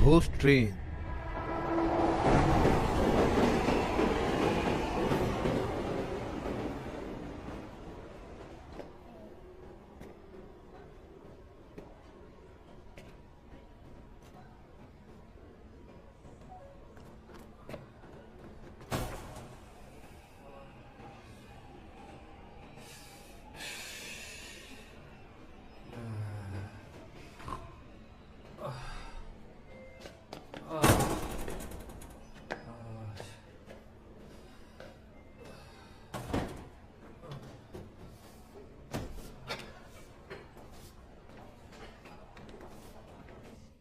Ghost train.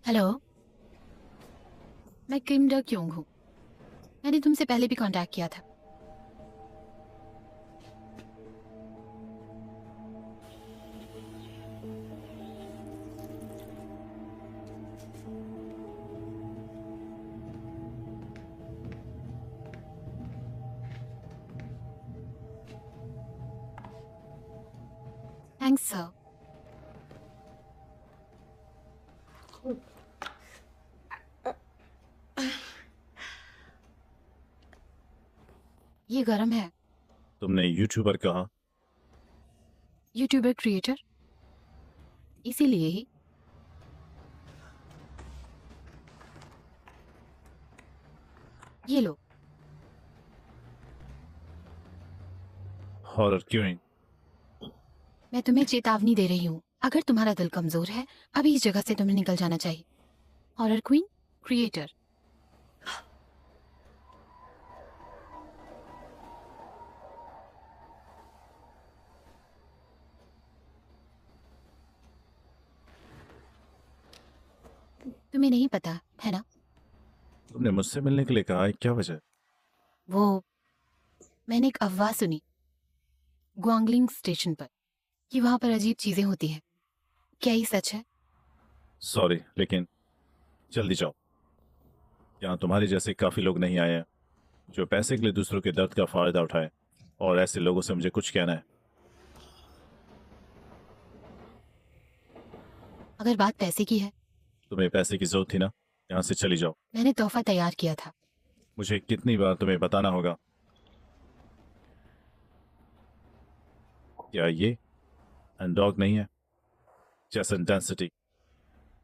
Hello, मैं किम duck Yong हूँ। मैंने तुमसे पहले भी कांटेक्ट किया था। Thanks sir. ये गरम है। तुमने यूट्यूबर कहा? यूट्यूबर क्रिएटर, इसीलिए ही। ये लो। हॉरर क्यों नहीं? मैं तुम्हें चेतावनी दे रही हूँ, अगर तुम्हारा दिल कमजोर है अभी इस जगह से तुम्हें निकल जाना चाहिए। Horror queen, creator. तुम्हें नहीं पता है ना? तुमने मुझसे मिलने के लिए कहा है, क्या वजह? वो मैंने एक अफवाह सुनी ग्वांगलिंग स्टेशन पर कि वहां पर अजीब चीजें होती हैं। क्या ये सच है? सॉरी, लेकिन जल्दी जाओ। यहाँ तुम्हारे जैसे काफी लोग नहीं आए हैं जो पैसे के लिए दूसरों के दर्द का फायदा उठाए, और ऐसे लोगों से मुझे कुछ कहना है। अगर बात पैसे की है, तुम्हें पैसे की जरूरत थी ना, यहाँ से चली जाओ। मैंने तोहफा तैयार किया था। मुझे कितनी बार तुम्हें बताना होगा? क्या ये एंडॉग नहीं है? जैसन डेंसिटी,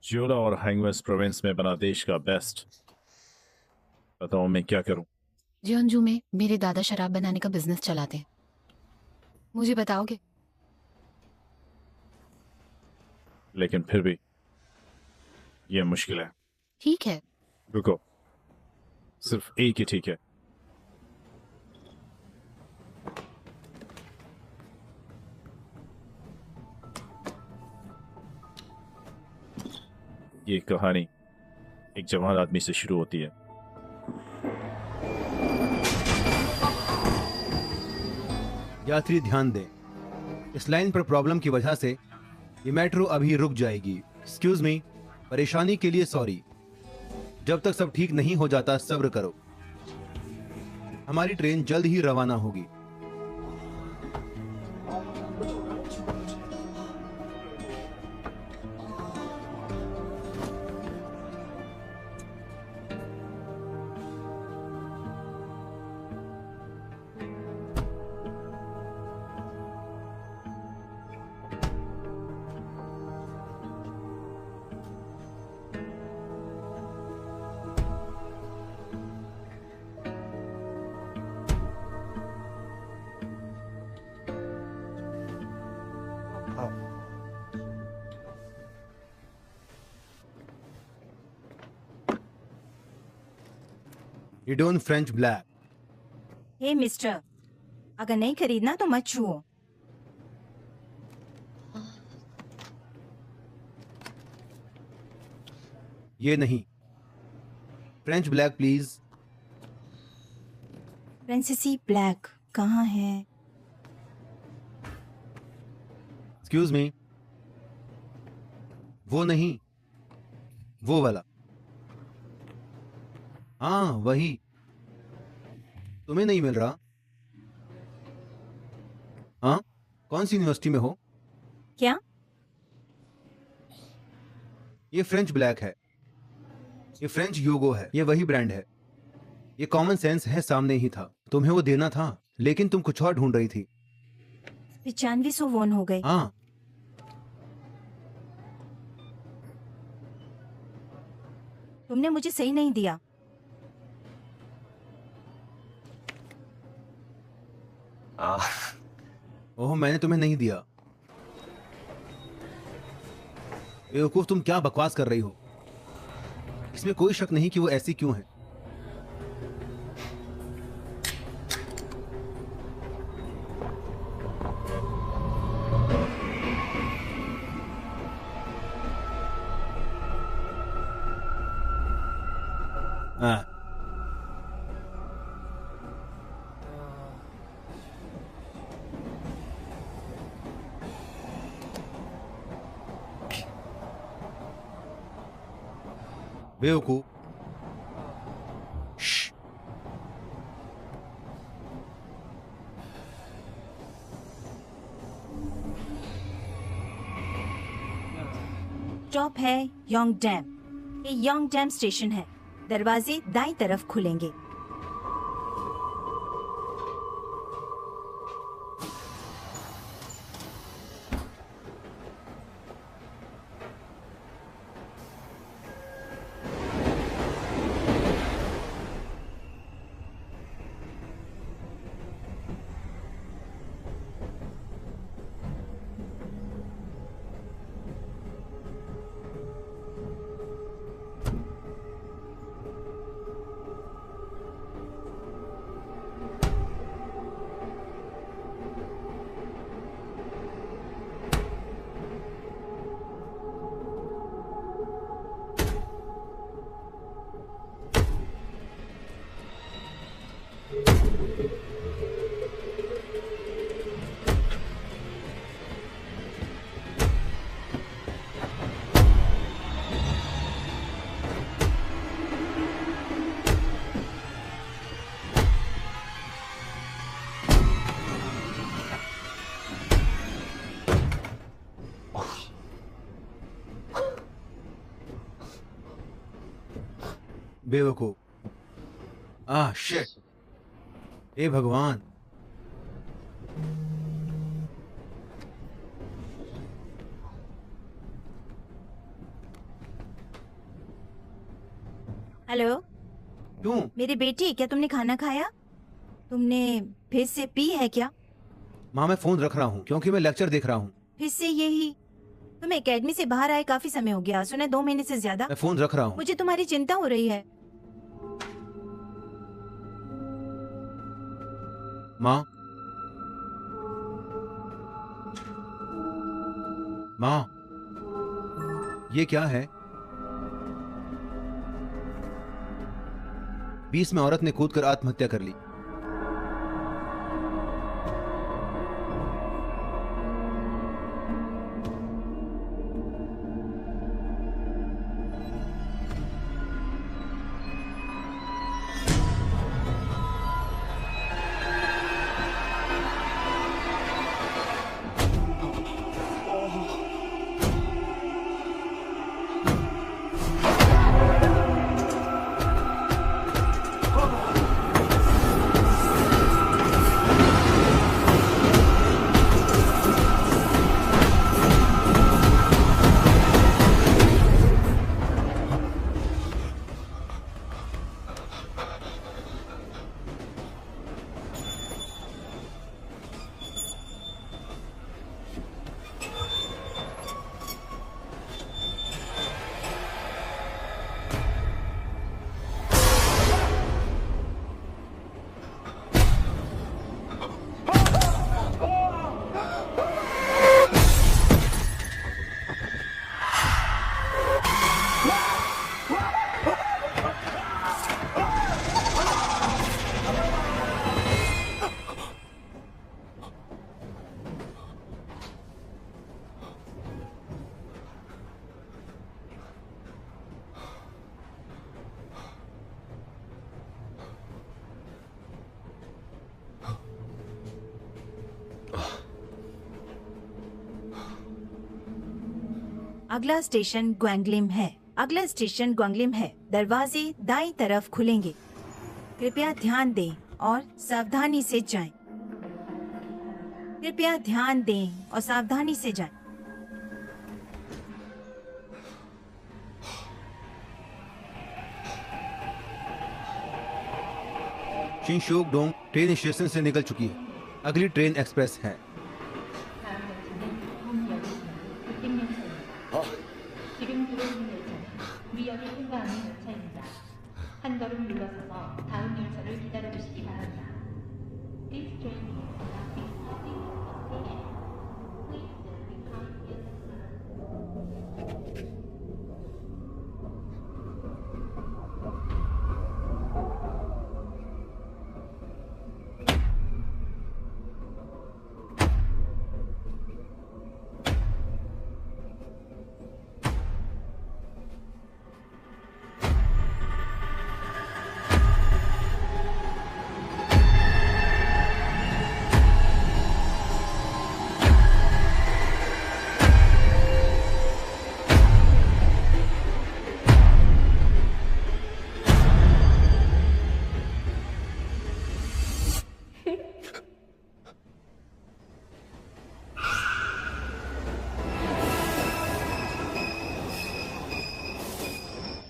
ज्योला और हैंगवेस प्रोविंस में बना देश का बेस्ट। बताओ मैं क्या करूं? जियोंजू में मेरे दादा शराब बनाने का बिजनेस चलाते हैं। मुझे बताओगे? लेकिन फिर भी ये मुश्किल है। ठीक है। रुको, सिर्फ एक ही ठीक है। ये कहानी एक जवान आदमी से शुरू होती है। यात्री ध्यान दें, इस लाइन पर प्रॉब्लम की वजह से ये मेट्रो अभी रुक जाएगी। एक्सक्यूज मी, परेशानी के लिए सॉरी। जब तक सब ठीक नहीं हो जाता सब्र करो। हमारी ट्रेन जल्द ही रवाना होगी। You don't French black. Hey mister, अगर नहीं खरीदना तो मत छुओ। ये नहीं। French black please. फ्रांसीसी ब्लैक कहाँ है? एक्सक्यूज मी, वो नहीं, वो वाला। हाँ वही। तुम्हें नहीं मिल रहा? हाँ, कौन सी यूनिवर्सिटी में हो? क्या? ये फ्रेंच ब्लैक है, ये फ्रेंच योगो है, ये वही ब्रांड है। ये कॉमन सेंस है, सामने ही था। तुम्हें वो देना था, लेकिन तुम कुछ और ढूंढ रही थी। 9500 वॉन हो गए। हाँ, तुमने मुझे सही नहीं दिया। ओह, मैंने तुम्हें नहीं दिया। बेवकूफ, तुम क्या बकवास कर रही हो? इसमें कोई शक नहीं कि वो ऐसी क्यों है। हाँ, बेवकूफ। श्श, स्टॉप है योंग डैम। ये योंग डैम स्टेशन है। दरवाजे दाईं तरफ खुलेंगे। बेवकूफ। शिट। हे भगवान। हेलो, क्यों? मेरी बेटी, क्या तुमने खाना खाया? तुमने फिर से पी है क्या? माँ, मैं फोन रख रहा हूँ क्योंकि मैं लेक्चर देख रहा हूँ। फिर से यही? तुम एकेडमी से बाहर आए काफी समय हो गया, सुना 2 महीने से ज्यादा। मैं फोन रख रहा हूँ। मुझे तुम्हारी चिंता हो रही है। माँ, माँ, ये क्या है? 20 में औरत ने कूदकर आत्महत्या कर ली। अगला स्टेशन ग्वांगलिम है। अगला स्टेशन ग्वांगलिम है। दरवाजे दाईं तरफ खुलेंगे। कृपया ध्यान दें और सावधानी से जाएं। कृपया ध्यान दें और सावधानी से जाएं। शिनशोक डोंग ट्रेन स्टेशन से निकल चुकी है। अगली ट्रेन एक्सप्रेस है। 지금 들어오는 열차는 위험이 통과하는 열차입니다. 한 걸음 물러서서 다음 열차를 기다려주시기 바랍니다. This train is now departing from station. Please stand behind the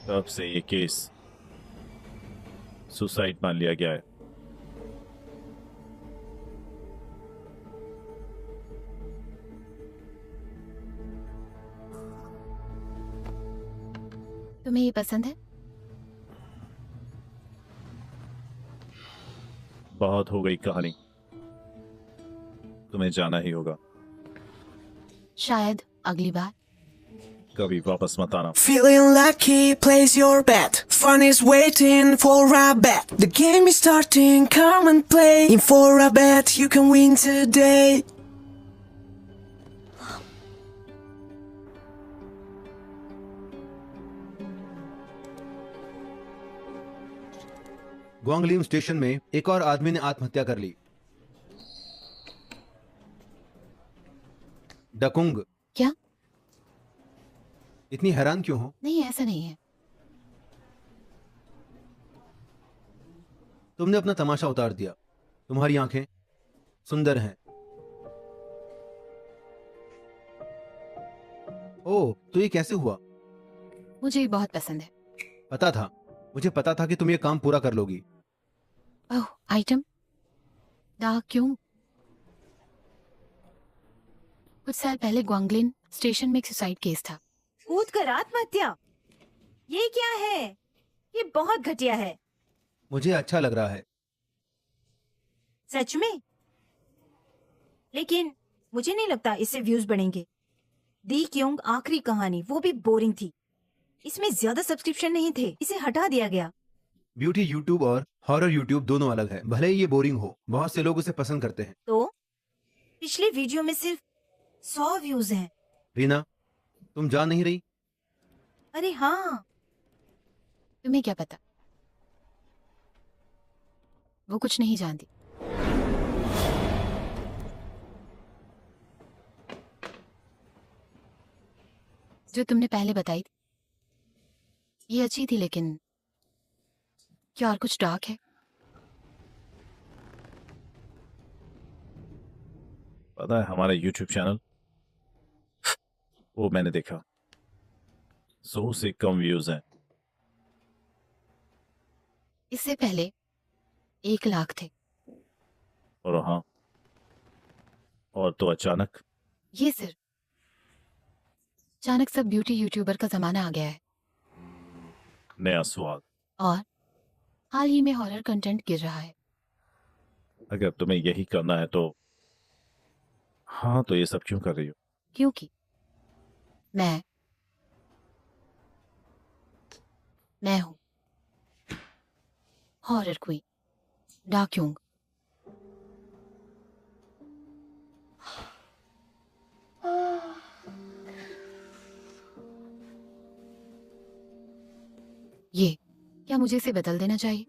तब से ये केस सुसाइड मान लिया गया है। तुम्हें ये पसंद है? बहुत हो गई कहानी, तुम्हें जाना ही होगा। शायद अगली बार। कभी वापस मत आना। Feeling lucky, place your bet. Fun is waiting for a bet. The game is starting, come and play. In for a bet, you can win today. Gwanglim station में एक और आदमी ने आत्महत्या कर ली। डकुंग, क्या? इतनी हैरान क्यों हो? नहीं, ऐसा नहीं है। तुमने अपना तमाशा उतार दिया। तुम्हारी आंखें सुंदर हैं। ओह, तो ये कैसे हुआ? मुझे ये बहुत पसंद है। पता था, मुझे पता था कि तुम ये काम पूरा कर लोगी। ओह, आइटम डार्क क्यों? कुछ साल पहले ग्वांगलिन स्टेशन में एक सुसाइड केस था। कूद कर आत्महत्या, ये क्या है? ये बहुत घटिया है। मुझे अच्छा लग रहा है। सच में? लेकिन मुझे नहीं लगता इससे व्यूज बढ़ेंगे। दी क्योंग आखिरी कहानी, वो भी बोरिंग थी। इसमें ज्यादा सब्सक्रिप्शन नहीं थे, इसे हटा दिया गया। ब्यूटी यूट्यूब और हॉरर यूट्यूब दोनों अलग है। भले ही ये बोरिंग हो, बहुत से लोग उसे पसंद करते हैं। तो पिछले वीडियो में सिर्फ 100 व्यूज हैं। रीना, तुम जा नहीं रही? अरे हाँ, तुम्हें क्या पता? वो कुछ नहीं जानती। जो तुमने पहले बताई थी, ये अच्छी थी, लेकिन क्या और कुछ डार्क है? पता है हमारा YouTube चैनल, वो मैंने देखा, 100 से कम व्यूज हैं। इससे पहले 1 लाख थे। और हाँ, और तो अचानक ये सिर्फ अचानक सब ब्यूटी यूट्यूबर का जमाना आ गया है। नया स्वाद। और हाल ही में हॉरर कंटेंट गिर रहा है। अगर तुम्हें यही करना है तो हाँ, तो ये सब क्यों कर रही हो? क्योंकि मैं हूं हॉरर क्वीन डाक्यूंग। ये क्या मुझे इसे बदल देना चाहिए?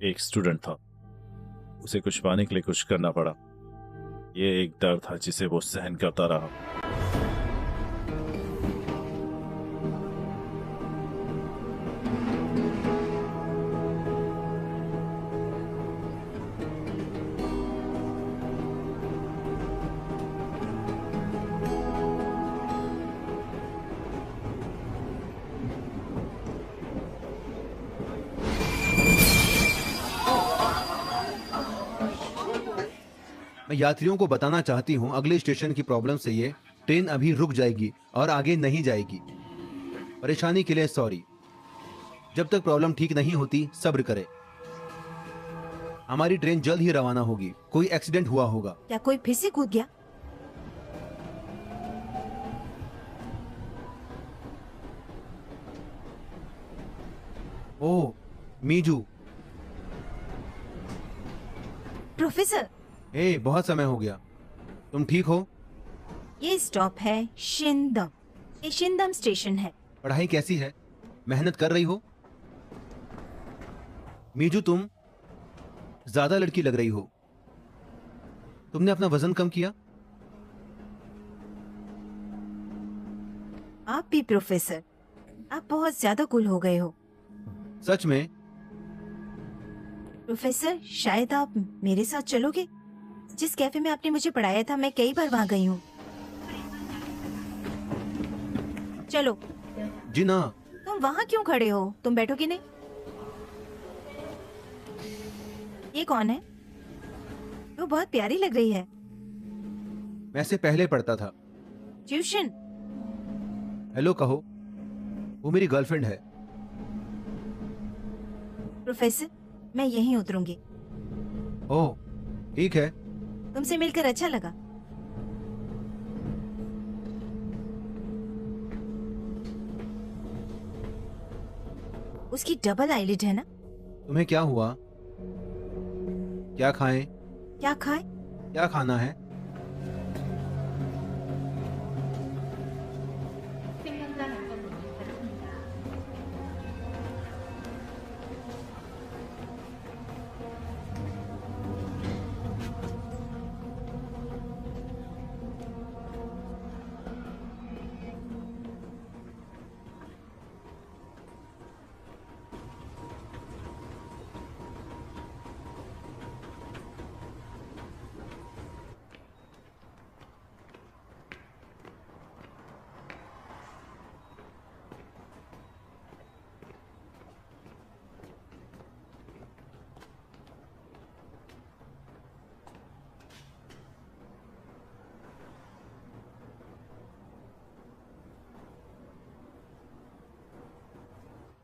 एक स्टूडेंट था, उसे कुछ पाने के लिए कुछ करना पड़ा। ये एक दर्द था जिसे वो सहन करता रहा। मैं यात्रियों को बताना चाहती हूँ अगले स्टेशन की प्रॉब्लम से ये ट्रेन अभी रुक जाएगी और आगे नहीं जाएगी। परेशानी के लिए सॉरी। जब तक प्रॉब्लम ठीक नहीं होती सब्र करें। हमारी ट्रेन जल्द ही रवाना होगी। कोई एक्सीडेंट हुआ होगा। क्या कोई फिर से कूद गया? ओह मीजू। प्रोफेसर, ए बहुत समय हो गया। तुम ठीक हो? ये स्टॉप है शिंदम। ये शिंदम स्टेशन है। पढ़ाई कैसी है? मेहनत कर रही हो? मीजू तुम ज्यादा लड़की लग रही हो। तुमने अपना वजन कम किया? आप भी प्रोफेसर, आप बहुत ज्यादा कूल हो गए हो। सच में? प्रोफेसर, शायद आप मेरे साथ चलोगे? जिस कैफे में आपने मुझे पढ़ाया था, मैं कई बार वहाँ गई हूँ। चलो। जी ना। तुम वहाँ क्यों खड़े हो? तुम बैठोगे नहीं? ये कौन है? वो बहुत प्यारी लग रही है। मैं से पहले पढ़ता था। ट्यूशन? हेलो कहो। वो मेरी गर्लफ्रेंड है। प्रोफेसर, मैं यहीं उतरूंगी। ओह ठीक है। तुमसे मिलकर अच्छा लगा। उसकी डबल आईलिड है ना? तुम्हें क्या हुआ? क्या खाएं? क्या खाए? क्या खाना है? 생명과 안전문이 닫힙니다.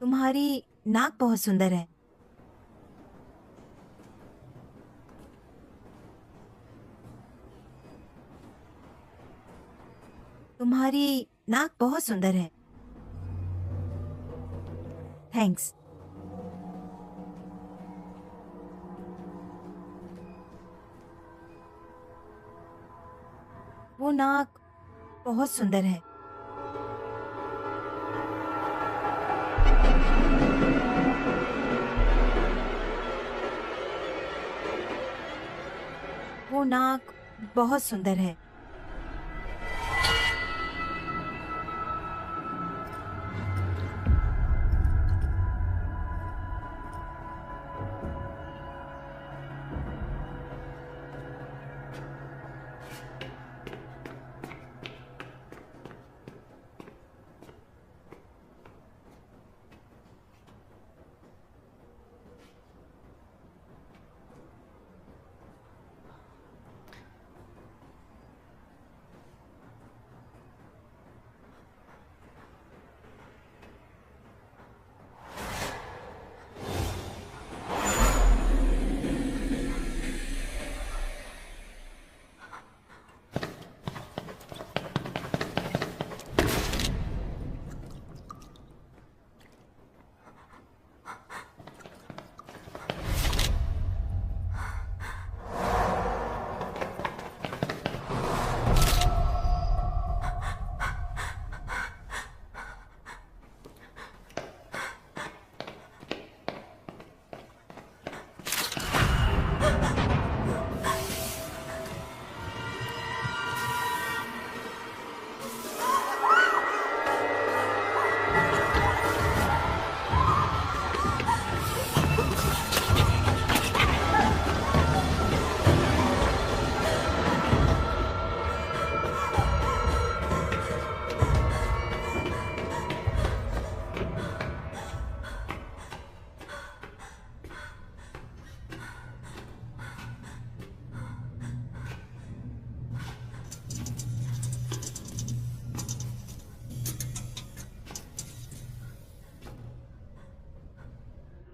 तुम्हारी नाक बहुत सुंदर है। तुम्हारी नाक बहुत सुंदर है। थैंक्स। वो नाक बहुत सुंदर है। वो नाक बहुत सुंदर है।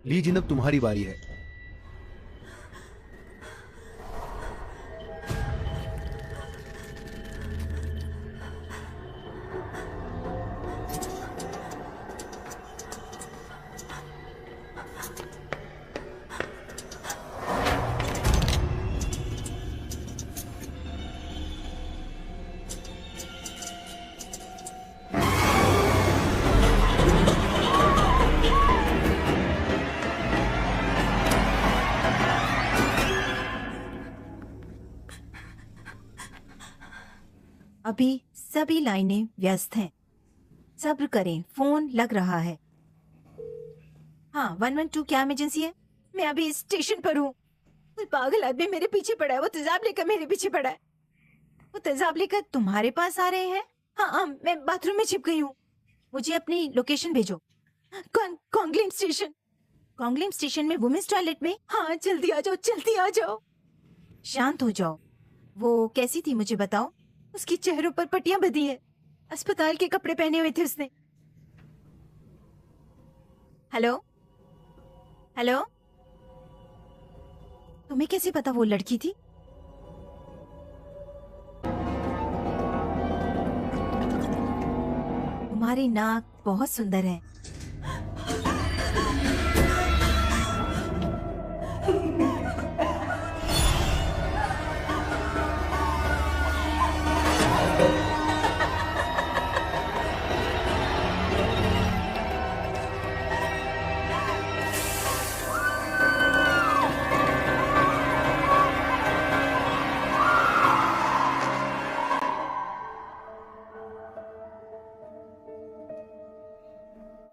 ली जिन, अब तुम्हारी बारी है। अभी सभी लाइनें व्यस्त हैं। सब्र करें, फोन लग रहा है। हाँ, 112 क्या इमरजेंसी है? मैं अभी स्टेशन पर हूँ। कोई पागल आदमी मेरे पीछे पड़ा है। वो तेजाब लेकर मेरे पीछे पड़ा है। वो तेजाब लेकर तुम्हारे पास आ रहे हैं? हाँ हाँ, मैं बाथरूम में छिप गई हूँ। मुझे अपनी लोकेशन भेजो। कॉन्गलिम स्टेशन। कॉन्गलिम स्टेशन में वुमेन्स टॉयलेट में। हाँ, जल्दी आ जाओ, जल्दी आ जाओ। शांत हो जाओ। वो कैसी थी मुझे बताओ। उसकी चेहरों पर पट्टियां बंधी है। अस्पताल के कपड़े पहने हुए थे उसने। हेलो हेलो, तुम्हें कैसे पता वो लड़की थी? तुम्हारी नाक बहुत सुंदर है।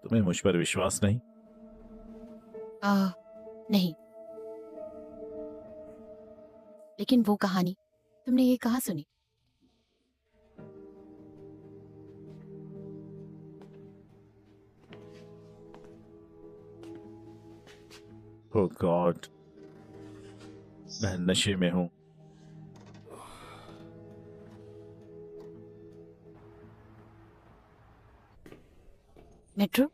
तुम्हें मुझ पर विश्वास नहीं? नहीं, लेकिन वो कहानी तुमने ये कहाँ सुनी? ओह गॉड, मैं नशे में हूं। मेट्रो,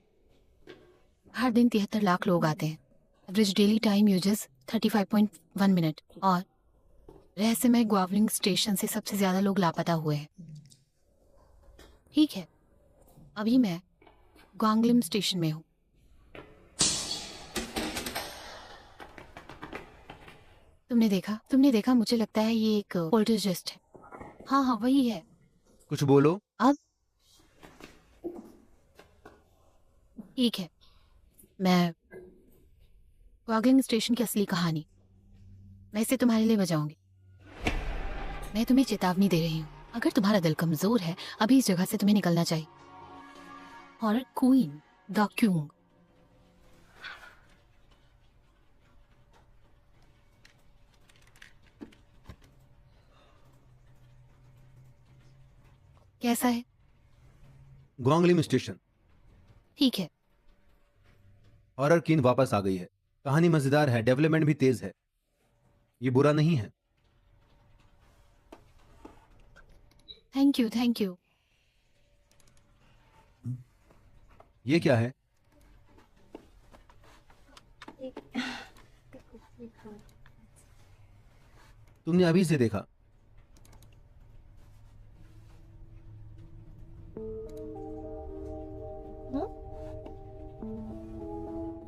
हर दिन 73 लाख लोग आते हैं। Average daily time uses 35.1 minute. और रहस्यमय ग्वावलिंग स्टेशन से सबसे ज्यादा लोग लापता हुए हैं। ठीक है, अभी मैं ग्वांगलिम स्टेशन में हूँ। तुमने देखा, मुझे लगता है ये एक पोल्टरजेस्ट है। हाँ हाँ, वही है। कुछ बोलो। अब ठीक है, मैं ग्वांगलिम स्टेशन की असली कहानी मैं इसे तुम्हारे लिए बजाऊंगी। मैं तुम्हें चेतावनी दे रही हूँ, अगर तुम्हारा दिल कमजोर है, अभी इस जगह से तुम्हें निकलना चाहिए। Horror queen the क्यूंग। कैसा है? ग्वांगलिम स्टेशन। ठीक है। हॉरर कीन वापस आ गई है। कहानी मजेदार है, डेवलपमेंट भी तेज है। ये बुरा नहीं है। Thank you, thank you. ये क्या है? तुमने अभी से देखा?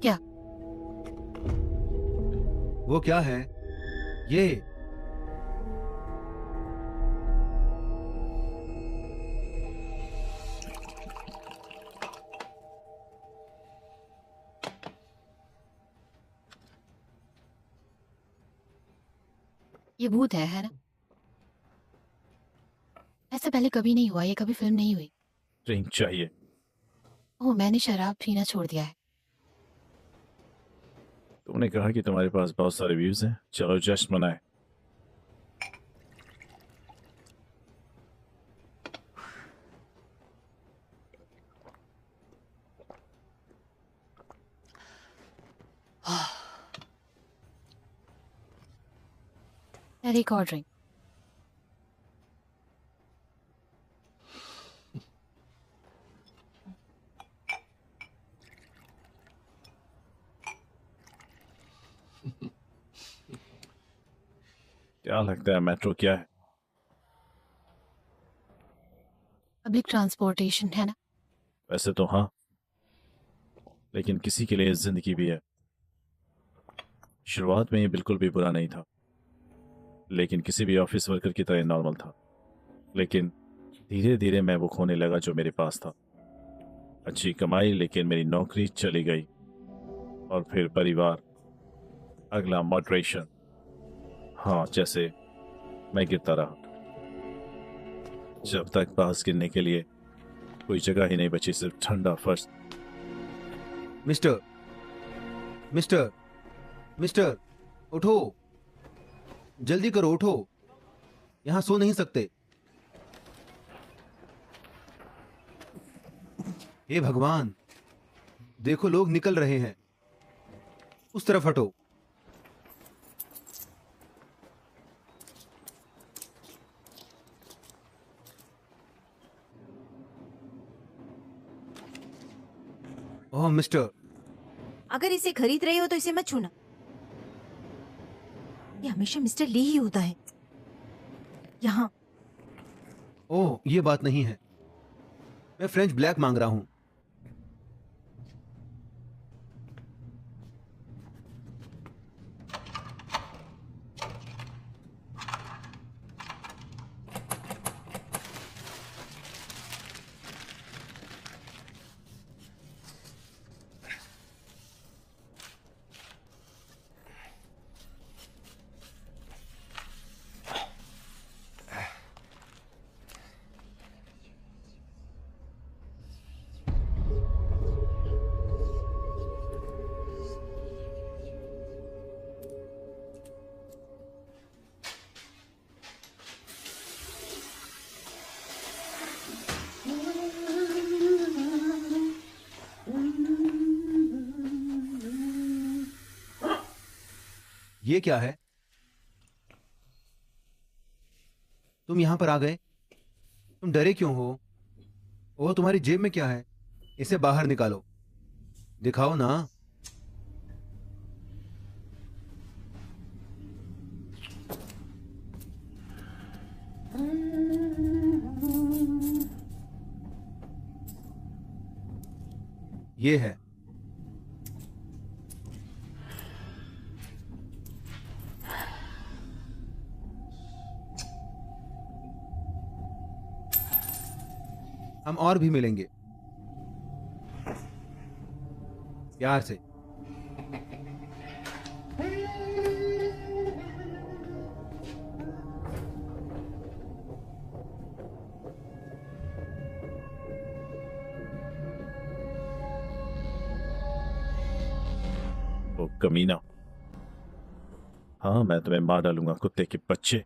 क्या? वो क्या है? ये ये भूत है ना? ऐसा पहले कभी नहीं हुआ, ये कभी फिल्म नहीं हुई। ड्रिंक चाहिए। ओह, मैंने शराब पीना छोड़ दिया है। तुमने कहा कि तुम्हारे पास बहुत सारे व्यूज हैं, चलो जश्न मनाएं। एक और ड्रिंक। क्या लगता है मेट्रो क्या है? पब्लिक ट्रांसपोर्टेशन है ना? वैसे तो हाँ, लेकिन किसी के लिए जिंदगी भी है। शुरुआत में ये बिल्कुल भी बुरा नहीं था, लेकिन किसी भी ऑफिस वर्कर की तरह नॉर्मल था। लेकिन धीरे धीरे मैं वो खोने लगा जो मेरे पास था। अच्छी कमाई, लेकिन मेरी नौकरी चली गई। और फिर परिवार, अगला मॉडरेशन। हाँ, जैसे मैं गिरता रहा, जब तक पास गिरने के लिए कोई जगह ही नहीं बची, सिर्फ ठंडा फर्श। मिस्टर मिस्टर मिस्टर, उठो, जल्दी करो, उठो, यहां सो नहीं सकते। हे भगवान, देखो लोग निकल रहे हैं, उस तरफ हटो। ओह मिस्टर, अगर इसे खरीद रहे हो तो इसे मत छूना। ये हमेशा मिस्टर ली ही होता है यहाँ। ओह ये बात नहीं है, मैं फ्रेंच ब्लैक मांग रहा हूं। ये क्या है? तुम यहां पर आ गए, तुम डरे क्यों हो? ओह तुम्हारी जेब में क्या है? इसे बाहर निकालो, दिखाओ ना। ये है। हम और भी मिलेंगे, प्यार से। वो कमीना। हाँ, मैं तुम्हें मार डालूंगा, कुत्ते के बच्चे।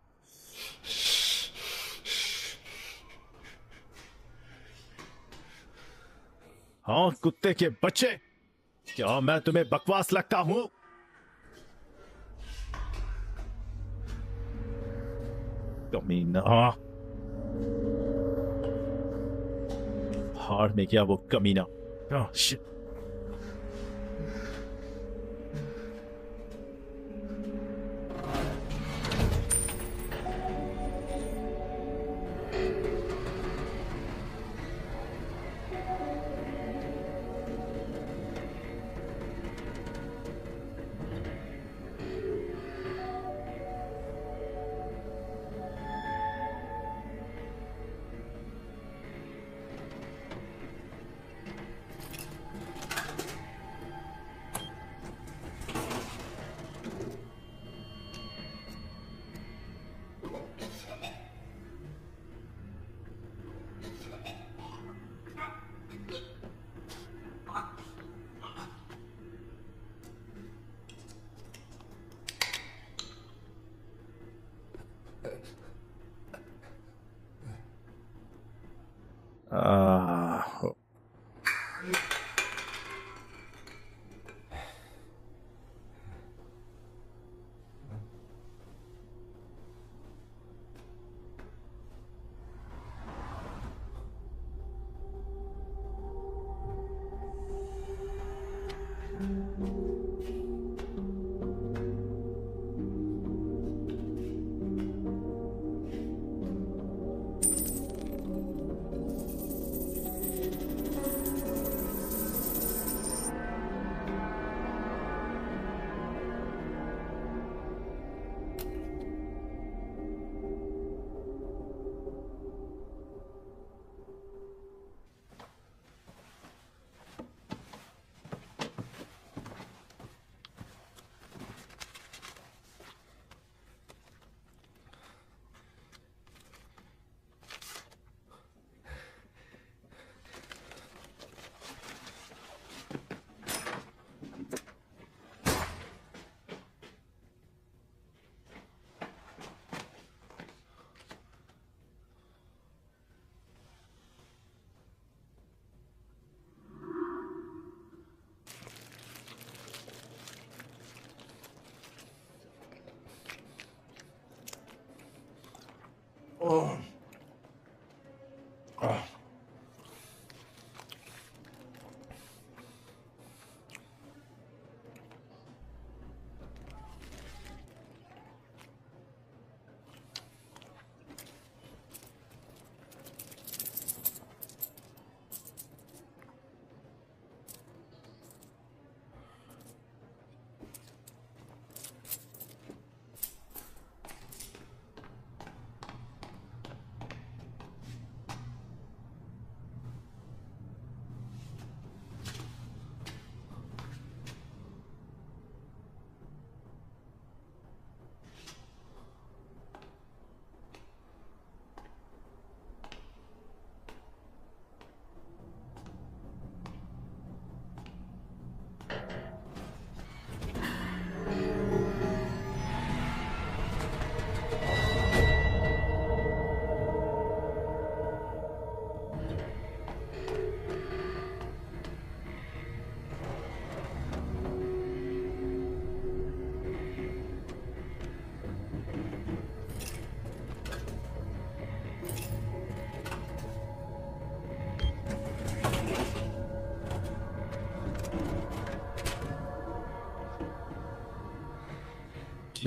हाँ, कुत्ते के बच्चे, क्या मैं तुम्हें बकवास लगता हूं? कमीना। हार में क्या वो कमीना। शिट। आह,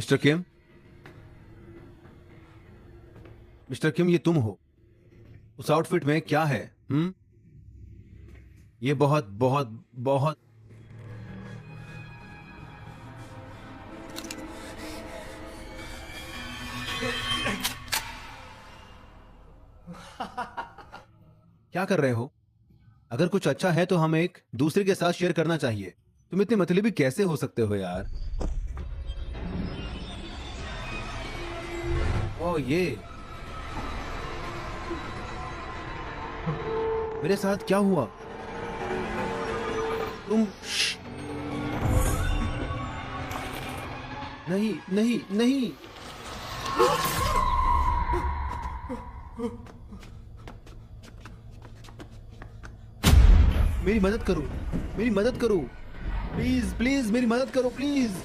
मिस्टर किम, मिस्टर किम, ये तुम हो? उस आउटफिट में क्या है? ये बहुत बहुत बहुत क्या कर रहे हो? अगर कुछ अच्छा है तो हमें एक दूसरे के साथ शेयर करना चाहिए। तुम इतने मतलबी कैसे हो सकते हो यार? ओ ये मेरे साथ क्या हुआ? तुम नहीं नहीं नहीं। मेरी मदद करो, मेरी मदद करो, प्लीज प्लीज मेरी मदद करो प्लीज।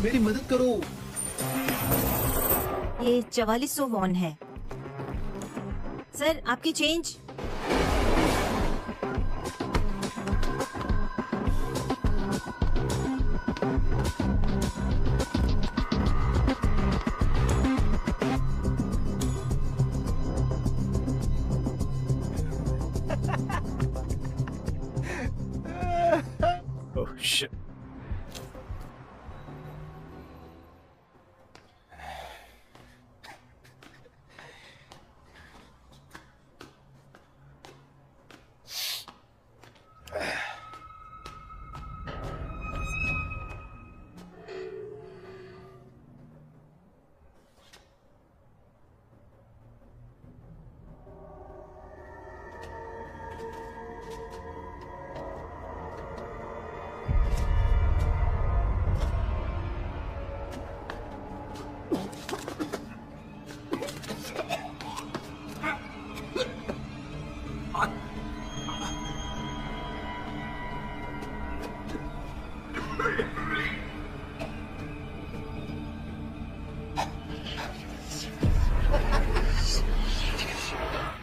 मेरी मदद करो। ये 4400 वॉन है। सर आपकी चेंज। Oh shit.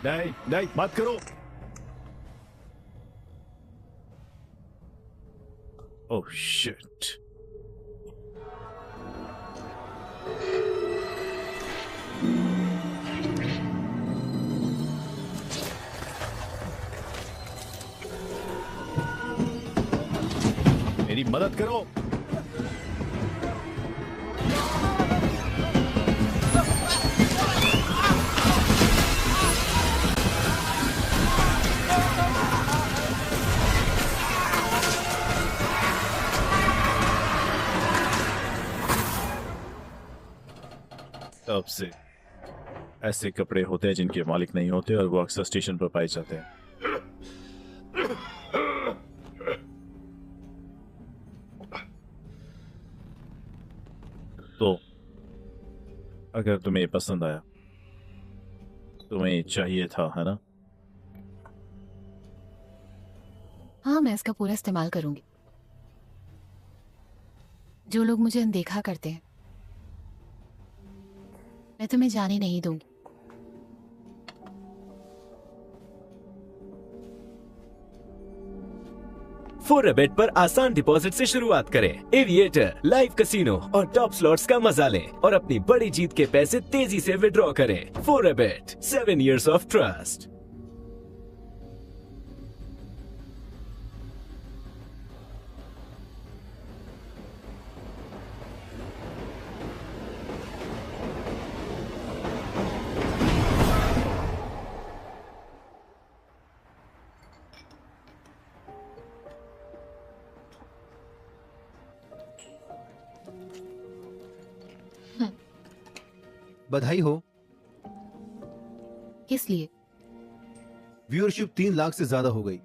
नहीं नहीं मत करो। Oh shit. मेरी मदद करो। तब से ऐसे कपड़े होते हैं जिनके मालिक नहीं होते और वो अक्सर स्टेशन पर पाए जाते हैं। तो अगर तुम्हें पसंद आया, तुम्हें चाहिए था, है ना? हाँ, मैं इसका पूरा इस्तेमाल करूंगी। जो लोग मुझे अनदेखा करते हैं मैं तुम्हें जाने नहीं दूंगी। 4rabbit पर आसान डिपॉजिट से शुरुआत करें। एविएटर, लाइव कैसीनो और टॉप स्लॉट्स का मजा लें और अपनी बड़ी जीत के पैसे तेजी से विड्रॉ करें। 4rabbit, 7 years of trust। बधाई हो। किस लिए? व्यूअरशिप 3 लाख से ज्यादा हो गई।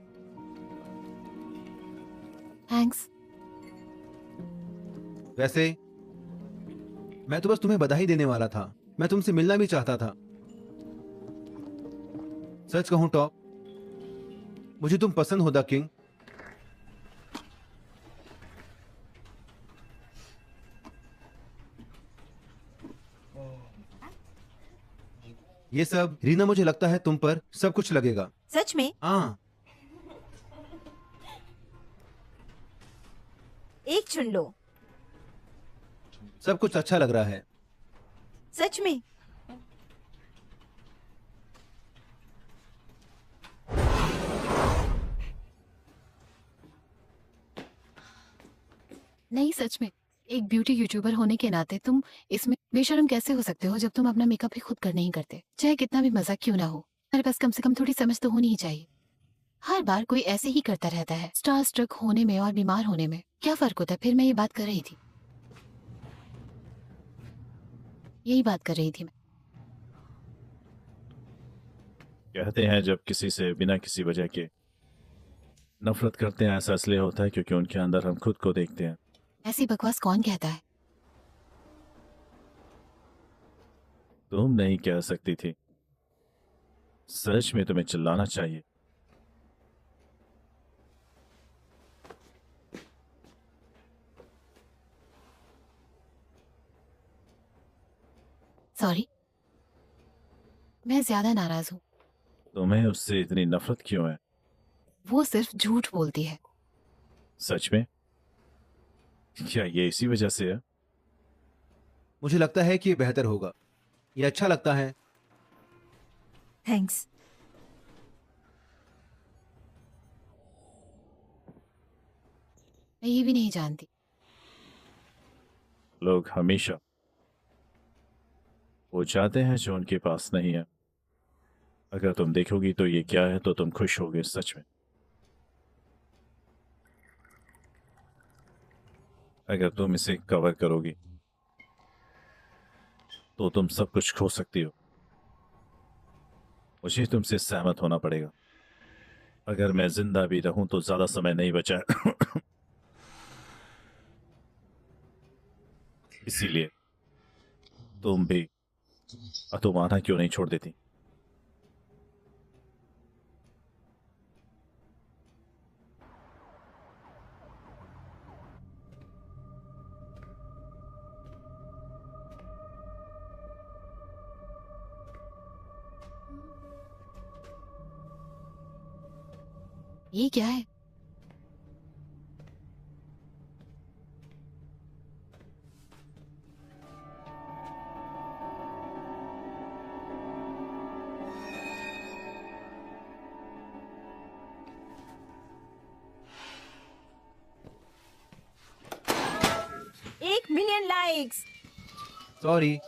थैंक्स। वैसे मैं तो बस तुम्हें बधाई देने वाला था। मैं तुमसे मिलना भी चाहता था। सच कहूं टॉप, मुझे तुम पसंद हो द किंग। ये सब रीना, मुझे लगता है तुम पर सब कुछ लगेगा। सच में? हाँ, एक चुन लो। सब कुछ अच्छा लग रहा है। सच में? नहीं, सच में। एक ब्यूटी यूट्यूबर होने के नाते तुम इसमें बेशर्म कैसे हो सकते हो जब तुम अपना मेकअप भी खुद कर नहीं करते? चाहे कितना भी मजाक क्यों ना हो, मेरे पास कम से कम थोड़ी समझ तो होनी ही चाहिए। हर बार कोई ऐसे ही करता रहता है। स्टार स्ट्रक होने में और बीमार होने में क्या फर्क होता है? फिर मैं ये बात कर रही थी, यही बात कर रही थी मैं। कहते हैं जब किसी से बिना किसी वजह के नफरत करते हैं, ऐसा इसलिए होता है क्योंकि उनके अंदर हम खुद को देखते हैं। ऐसी बकवास कौन कहता है? तुम नहीं कह सकती थी। सच में तुम्हें चिल्लाना चाहिए। सॉरी, मैं ज्यादा नाराज हूँ। तुम्हें उससे इतनी नफरत क्यों है? वो सिर्फ झूठ बोलती है। सच में? क्या ये इसी वजह से है? मुझे लगता है कि ये बेहतर होगा। ये अच्छा लगता है। थैंक्स। मैं ये भी नहीं जानती। लोग हमेशा वो चाहते हैं जो उनके पास नहीं है। अगर तुम देखोगी तो ये क्या है तो तुम खुश होगे। सच में, अगर तुम इसे कवर करोगी तो तुम सब कुछ खो सकती हो। मुझे तुमसे सहमत होना पड़ेगा। अगर मैं जिंदा भी रहूं तो ज्यादा समय नहीं बचा है। इसीलिए तुम भी अतुमाना क्यों नहीं छोड़ देती? ये क्या है? एक million likes. Sorry.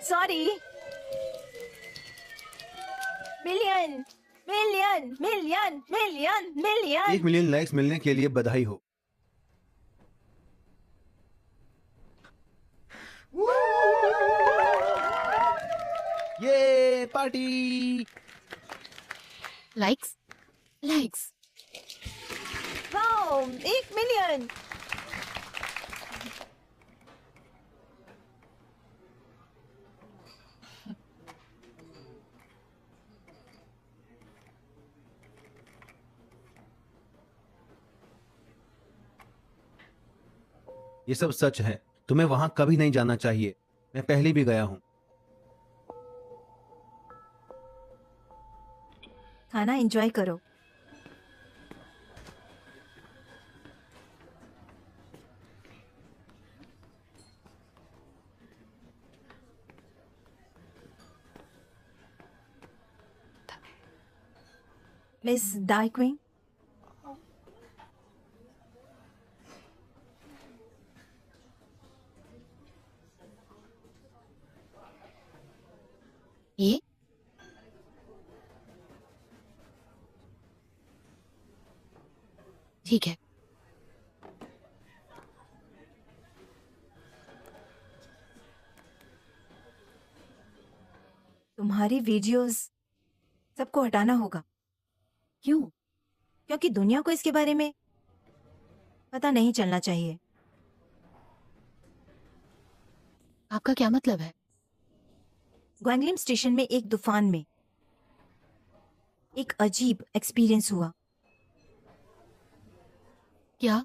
Sorry. Million million million million million. 1 million likes मिलने के लिए बधाई हो। ये party. Likes likes. Wow, 1 million. ये सब सच है। तुम्हें वहां कभी नहीं जाना चाहिए। मैं पहले भी गया हूं। खाना एंजॉय करो। मिस दाई क्वीन, ये ठीक है। तुम्हारी वीडियोस सबको हटाना होगा। क्यों? क्योंकि दुनिया को इसके बारे में पता नहीं चलना चाहिए। आपका क्या मतलब है? ग्वांगलिम स्टेशन में एक तूफान में एक अजीब एक्सपीरियंस हुआ। क्या?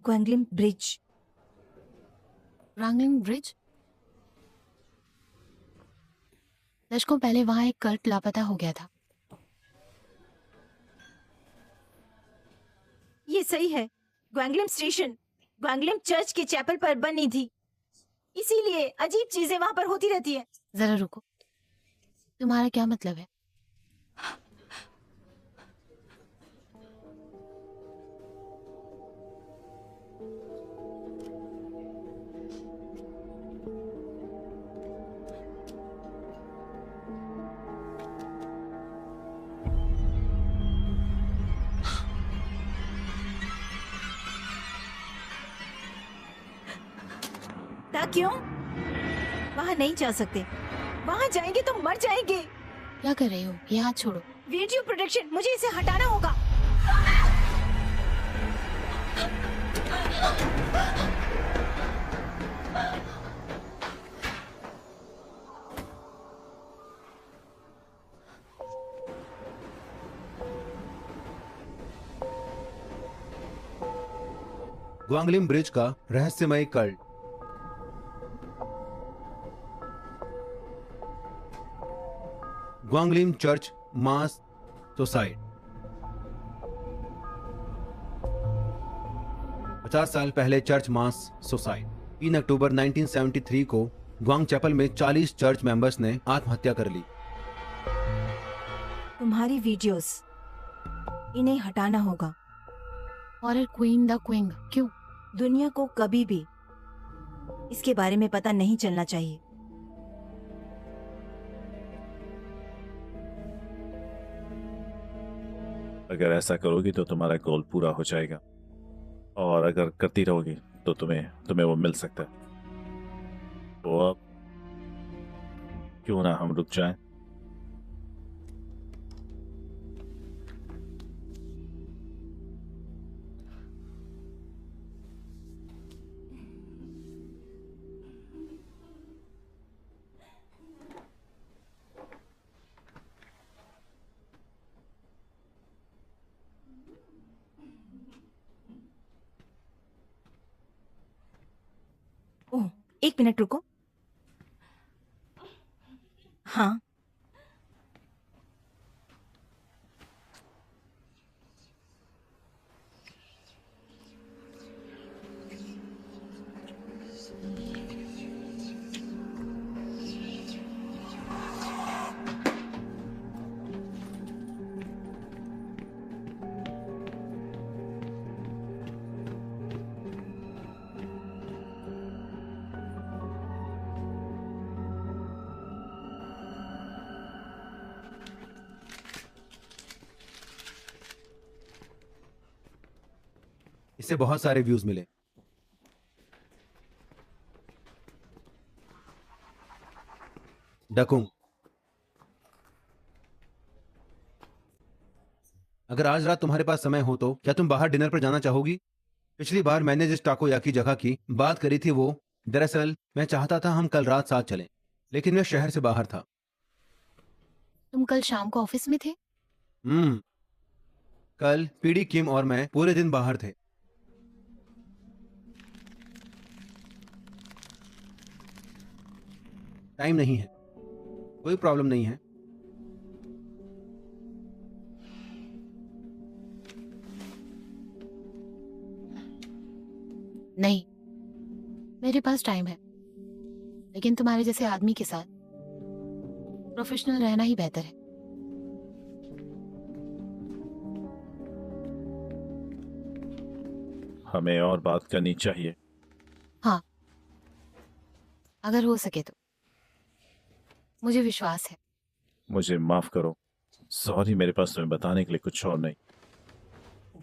ग्वांगलिम ब्रिज। रांगलिंग ब्रिज? दशकों पहले वहां एक कल्ट लापता हो गया था। ये सही है। ग्वांगलिम स्टेशन ग्वांगलिम चर्च के चैपल पर बनी थी, इसीलिए अजीब चीजें वहां पर होती रहती है। जरा रुको, तुम्हारा क्या मतलब है? ता क्यों? वहां नहीं जा सकते। वहां जाएंगे तो मर जाएंगे। क्या कर रहे हो? ये हाथ छोड़ो। वीडियो प्रोडक्शन, मुझे इसे हटाना होगा। ग्वांगलिम ब्रिज का रहस्यमय cult. Gwanglim church mass suicide. 50 साल पहले चर्च मास सुसाइड। 3 अक्टूबर 1973 को ग्वांग चैपल में 40 चर्च मेंबर्स ने आत्महत्या कर ली। तुम्हारी वीडियोस, इन्हें हटाना होगा। हॉरर क्वीन द क्विंग क्यों? दुनिया को कभी भी इसके बारे में पता नहीं चलना चाहिए। अगर ऐसा करोगी तो तुम्हारा गोल पूरा हो जाएगा, और अगर करती रहोगी तो तुम्हें वो मिल सकता है। तो अब क्यों ना हम रुक जाएं? ओह, 1 मिनट रुको। हाँ, इससे बहुत सारे व्यूज मिले। डकुंग, अगर आज रात तुम्हारे पास समय हो तो क्या तुम बाहर डिनर पर जाना चाहोगी? पिछली बार मैंने जिस टाकोयाकी जगह की बात करी थी वो, दरअसल मैं चाहता था हम कल रात साथ चलें, लेकिन मैं शहर से बाहर था। तुम कल शाम को ऑफिस में थे? कल पीडी किम और मैं पूरे दिन बाहर थे। टाइम नहीं है, कोई प्रॉब्लम नहीं है। नहीं, मेरे पास टाइम है, लेकिन तुम्हारे जैसे आदमी के साथ प्रोफेशनल रहना ही बेहतर है। हमें और बात करनी चाहिए। हाँ, अगर हो सके तो। मुझे विश्वास है। मुझे माफ करो, सॉरी, मेरे पास तुम्हें बताने के लिए कुछ और नहीं।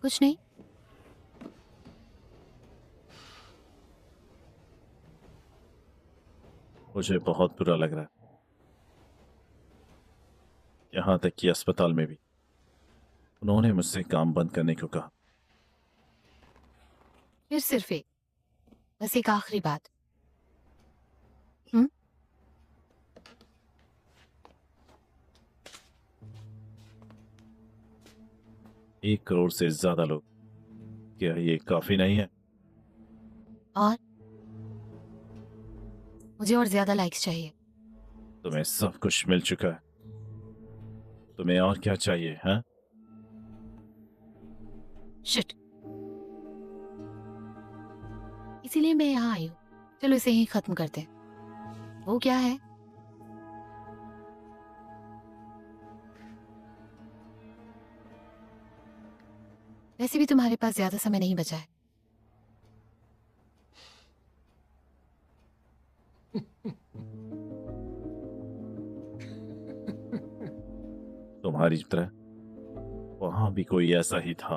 कुछ नहीं। मुझे बहुत बुरा लग रहा है, यहाँ तक कि अस्पताल में भी उन्होंने मुझसे काम बंद करने को कहा। फिर सिर्फ एक, बस एक आखिरी बात। 1 करोड़ से ज्यादा लोग, क्या ये काफी नहीं है? और मुझे और ज्यादा लाइक्स चाहिए। तुम्हें सब कुछ मिल चुका है, तुम्हें और क्या चाहिए? हाँ, शिट, इसीलिए मैं यहाँ आई हूँ। चलो इसे ही खत्म करते हैं। वो क्या है? वैसे भी तुम्हारे पास ज्यादा समय नहीं बचा है। तुम्हारी तरह वहां भी कोई ऐसा ही था,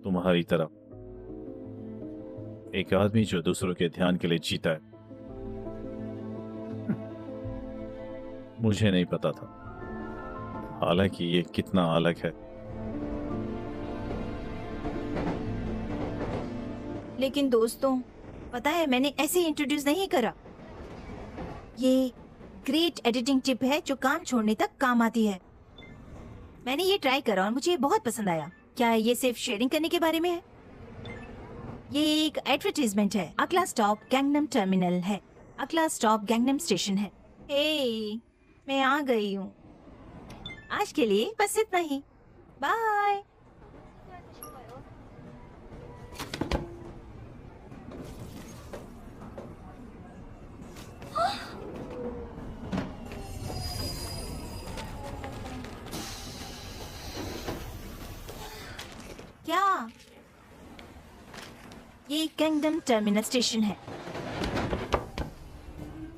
तुम्हारी तरह एक आदमी जो दूसरों के ध्यान के लिए जीता है। मुझे नहीं पता था, हालांकि ये कितना अलग है। लेकिन दोस्तों, पता है मैंने ऐसे इंट्रोड्यूस नहीं करा। ये ग्रेट एडिटिंग टिप है जो काम छोड़ने तक काम आती है। मैंने ये ट्राई करा और मुझे ये बहुत पसंद आया। क्या ये सिर्फ शेयरिंग करने के बारे में है? ये एक एडवर्टीजमेंट है। अगला स्टॉप गैंगनम टर्मिनल है। अगला स्टॉप गैंगनम स्टेशन है। हे, मैं आ गई हूँ। आज के लिए बस इतना ही। बाय। क्या? ये गैंगनम टर्मिनल स्टेशन है।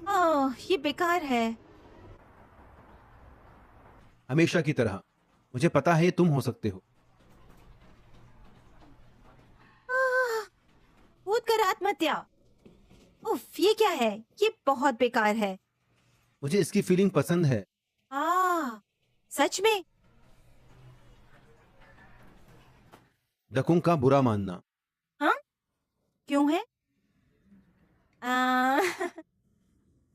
ओह, ये बेकार है। हमेशा की तरह मुझे पता है ये तुम हो सकते हो। कूद कर आत्महत्या। उफ, ये क्या है? ये बहुत बेकार है। मुझे इसकी फीलिंग पसंद है। सच में? डकुंग का बुरा मानना। हाँ? क्यों है?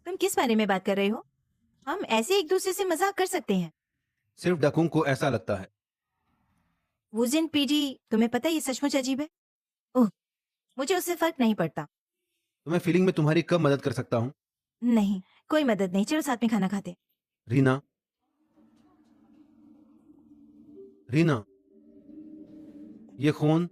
तुम किस बारे में बात कर रहे हो? हम ऐसे एक दूसरे से मजाक कर सकते हैं। सिर्फ डकुंग को ऐसा लगता है। वुजिन पीडी, तुम्हें पता है ये सचमुच अजीब है। ओह, मुझे उससे फर्क नहीं पड़ता। तो मैं फीलिंग में तुम्हारी कब मदद कर सकता हूँ? नहीं, कोई मदद नहीं। चलो साथ में खाना खाते। रीना, रीना, ये खून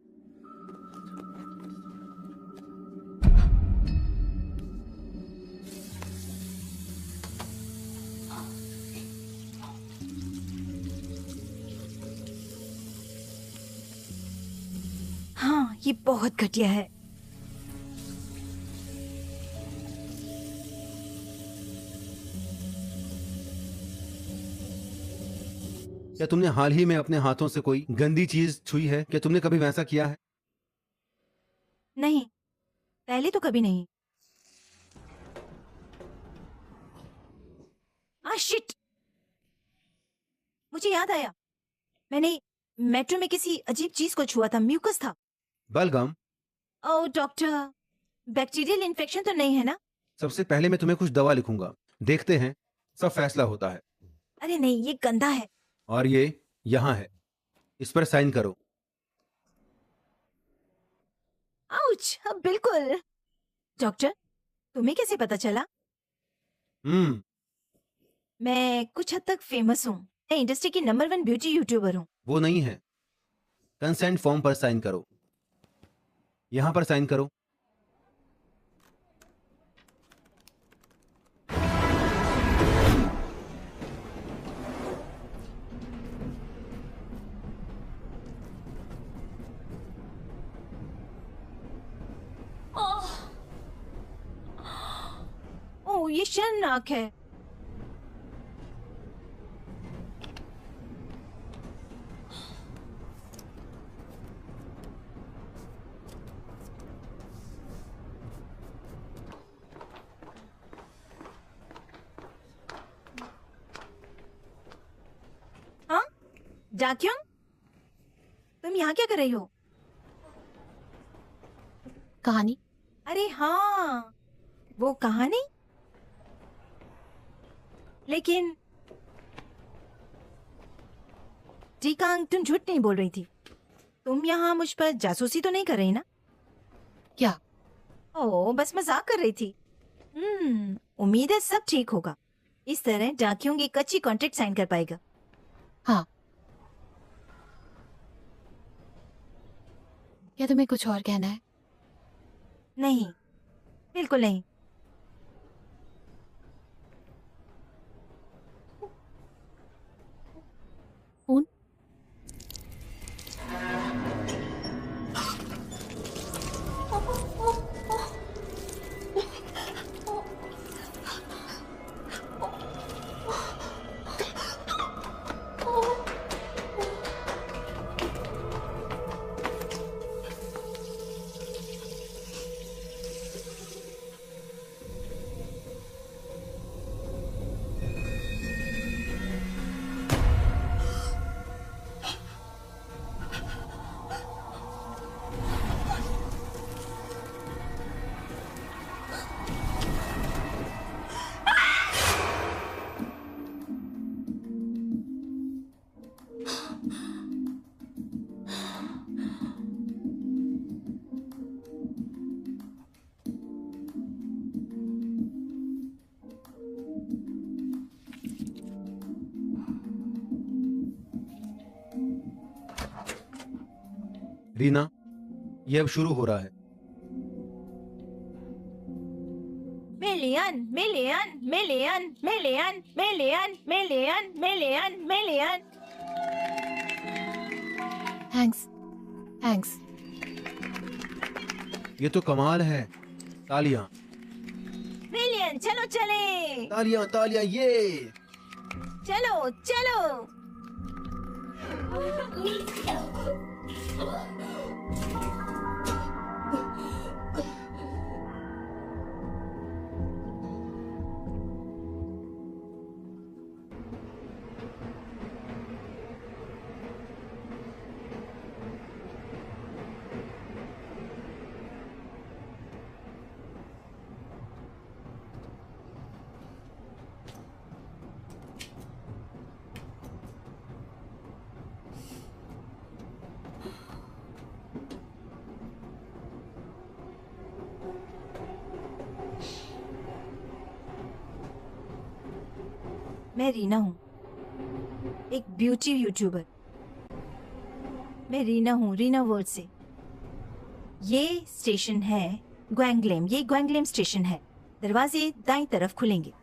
हाँ, ये बहुत घटिया है। क्या तुमने हाल ही में अपने हाथों से कोई गंदी चीज छुई है? क्या तुमने कभी वैसा किया है? नहीं, पहले तो कभी नहीं। शिट, मुझे याद आया। मैंने मेट्रो में किसी अजीब चीज को छुआ था। म्यूकस था। बलगम, ओह डॉक्टर, बैक्टीरियल इन्फेक्शन तो नहीं है ना? सबसे पहले मैं तुम्हें कुछ दवा लिखूंगा, देखते हैं, सब फैसला होता है। अरे नहीं, ये गंदा है। और ये यहाँ है, इस पर साइन करो। आउच, बिल्कुल। डॉक्टर, तुम्हें कैसे पता चला? मैं कुछ हद तक फेमस हूँ। मैं इंडस्ट्री की नंबर 1 ब्यूटी यूट्यूबर हूँ। वो नहीं है। कंसेंट फॉर्म पर साइन करो, यहाँ पर साइन करो। ये शर्मनाक है। हाँ, जाक्योंग, तुम यहाँ क्या कर रही हो? कहानी? अरे हाँ, वो कहानी। लेकिन जीकांग, तुम झूठ नहीं बोल रही थी। तुम यहाँ मुझ पर जासूसी तो नहीं कर रही ना? क्या? ओह, बस मजाक कर रही थी। उम्मीद है सब ठीक होगा। इस तरह जाक्योंग एक अच्छी कॉन्ट्रैक्ट साइन कर पाएगा। हाँ। क्या तुम्हें कुछ और कहना है? नहीं, बिल्कुल नहीं। फोन? रीना, ये अब शुरू हो रहा है। Million million million million million million million million. Thanks. Thanks. ये तो कमाल है। तालियां मिलियन, चलो चले, तालियां तालियां, ये चलो चलो। मैं रीना हूँ, एक ब्यूटी यूट्यूबर। मैं रीना हूँ, रीना वर्ल्ड से। ये स्टेशन है ग्वांगलेम, ये ग्वांगलेम स्टेशन है। दरवाजे दाईं तरफ खुलेंगे।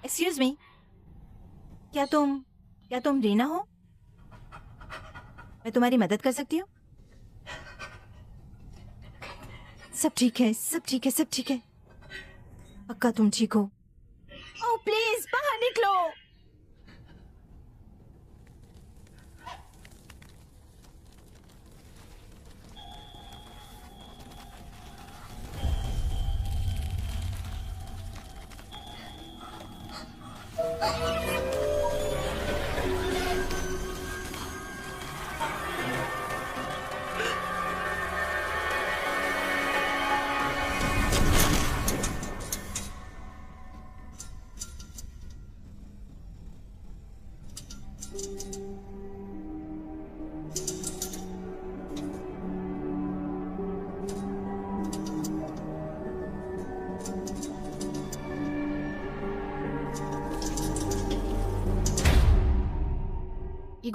एक्सक्यूज मी, क्या तुम रीना हो? मैं तुम्हारी मदद कर सकती हूँ? सब ठीक है, सब ठीक है, सब ठीक है। पक्का तुम ठीक हो? ओह प्लीज बाहर निकलो।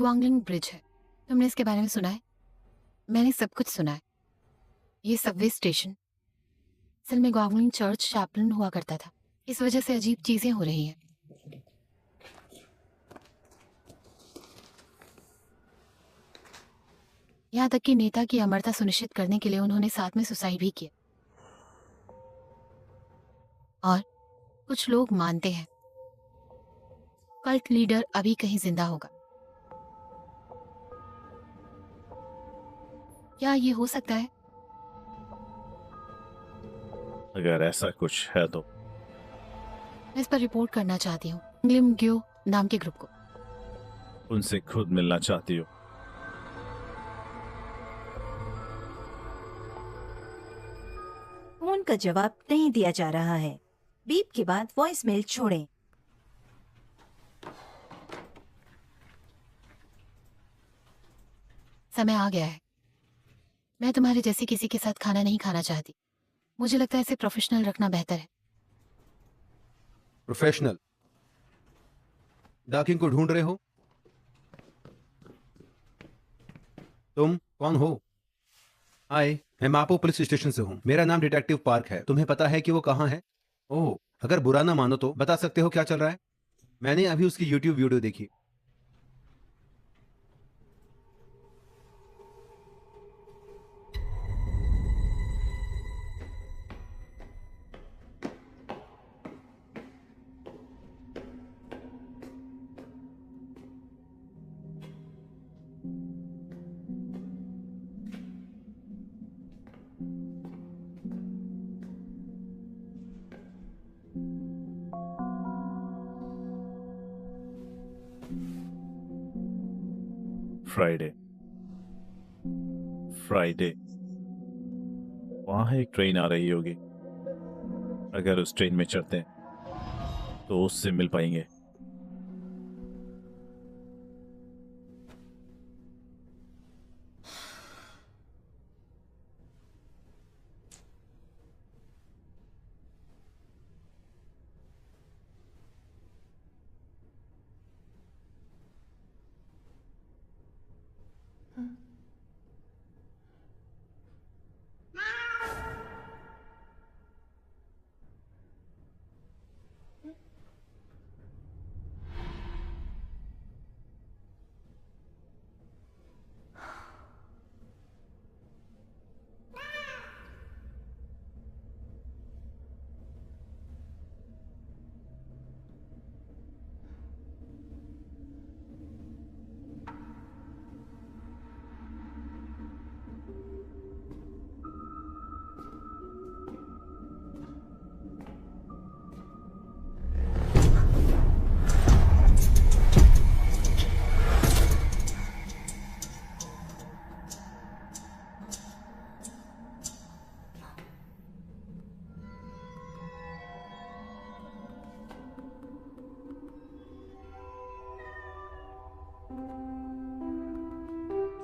ग्वांगलिंग ब्रिज है, तुमने इसके बारे में सुना है? मैंने सब कुछ सुना है। ये सबवे स्टेशन असल में ग्वांगलिंग चर्च चैपलन हुआ करता था। इस वजह से अजीब चीजें हो रही हैं। यहाँ तक कि नेता की अमरता सुनिश्चित करने के लिए उन्होंने साथ में सुसाइड भी किया। और कुछ लोग मानते हैं कल्ट लीडर अभी कहीं जिंदा होगा। क्या ये हो सकता है? अगर ऐसा कुछ है तो मैं इस पर रिपोर्ट करना चाहती हूँ ग्लिम ग्यो नाम के ग्रुप को। उनसे खुद मिलना चाहती हो? फोन का जवाब नहीं दिया जा रहा है। बीप के बाद वॉइस मेल छोड़ें। समय आ गया है। मैं तुम्हारे जैसे किसी के साथ खाना नहीं खाना चाहती। मुझे लगता है इसे प्रोफेशनल रखना बेहतर है। प्रोफेशनल? डाकिंग को ढूंढ रहे हो? तुम कौन हो? हाय, मैं मापो पुलिस स्टेशन से हूँ। मेरा नाम डिटेक्टिव पार्क है। तुम्हें पता है कि वो कहाँ है? ओह, अगर बुरा ना मानो तो बता सकते हो क्या चल रहा है? मैंने अभी उसकी यूट्यूब वीडियो देखी। फ्राइडे फ्राइडे वहां एक ट्रेन आ रही होगी। अगर उस ट्रेन में चढ़ते हैं तो उससे मिल पाएंगे।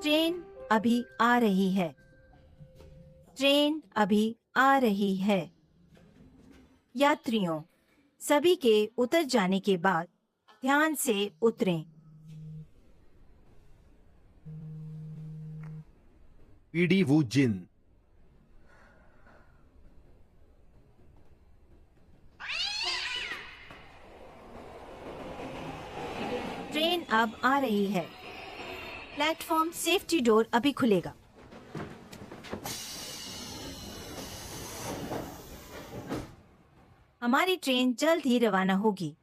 ट्रेन अभी आ रही है। ट्रेन अभी आ रही है। यात्रियों, सभी के उतर जाने के बाद ध्यान से उतरें। पीडी वू जिन। ट्रेन अब आ रही है। प्लेटफॉर्म सेफ्टी डोर अभी खुलेगा। हमारी ट्रेन जल्द ही रवाना होगी।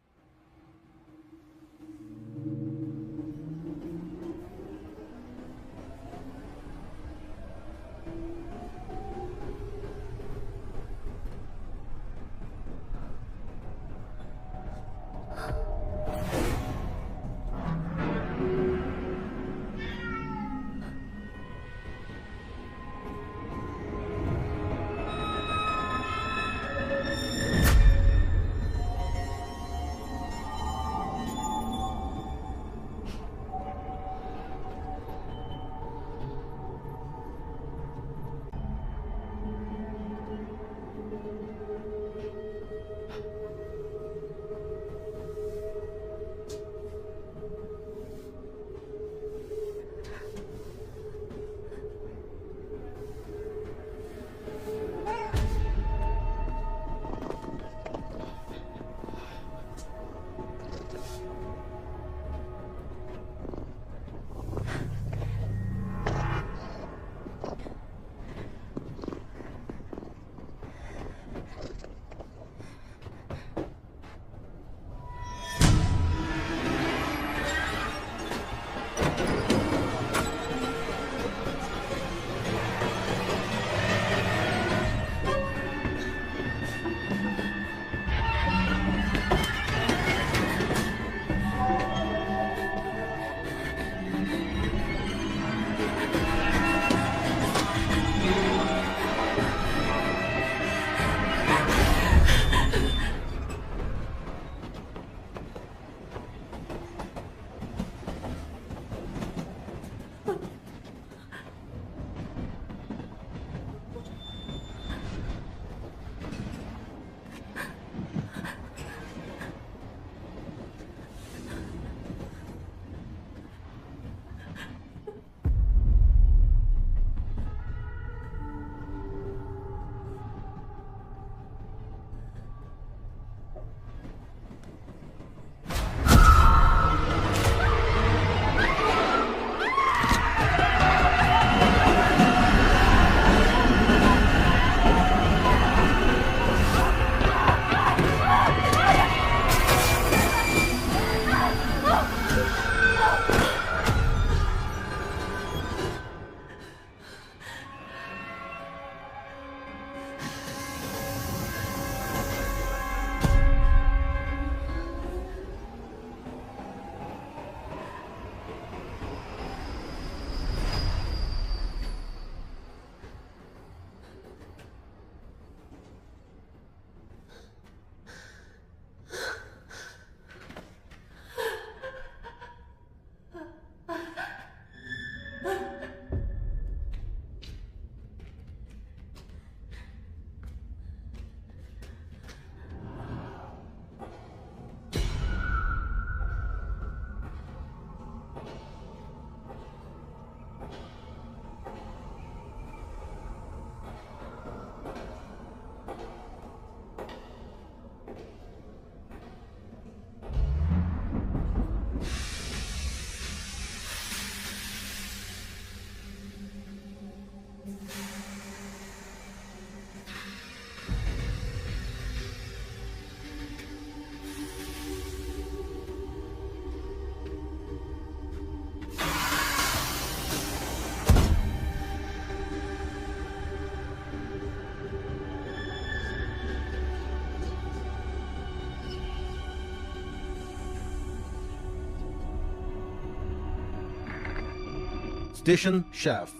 स्टेशन शेफ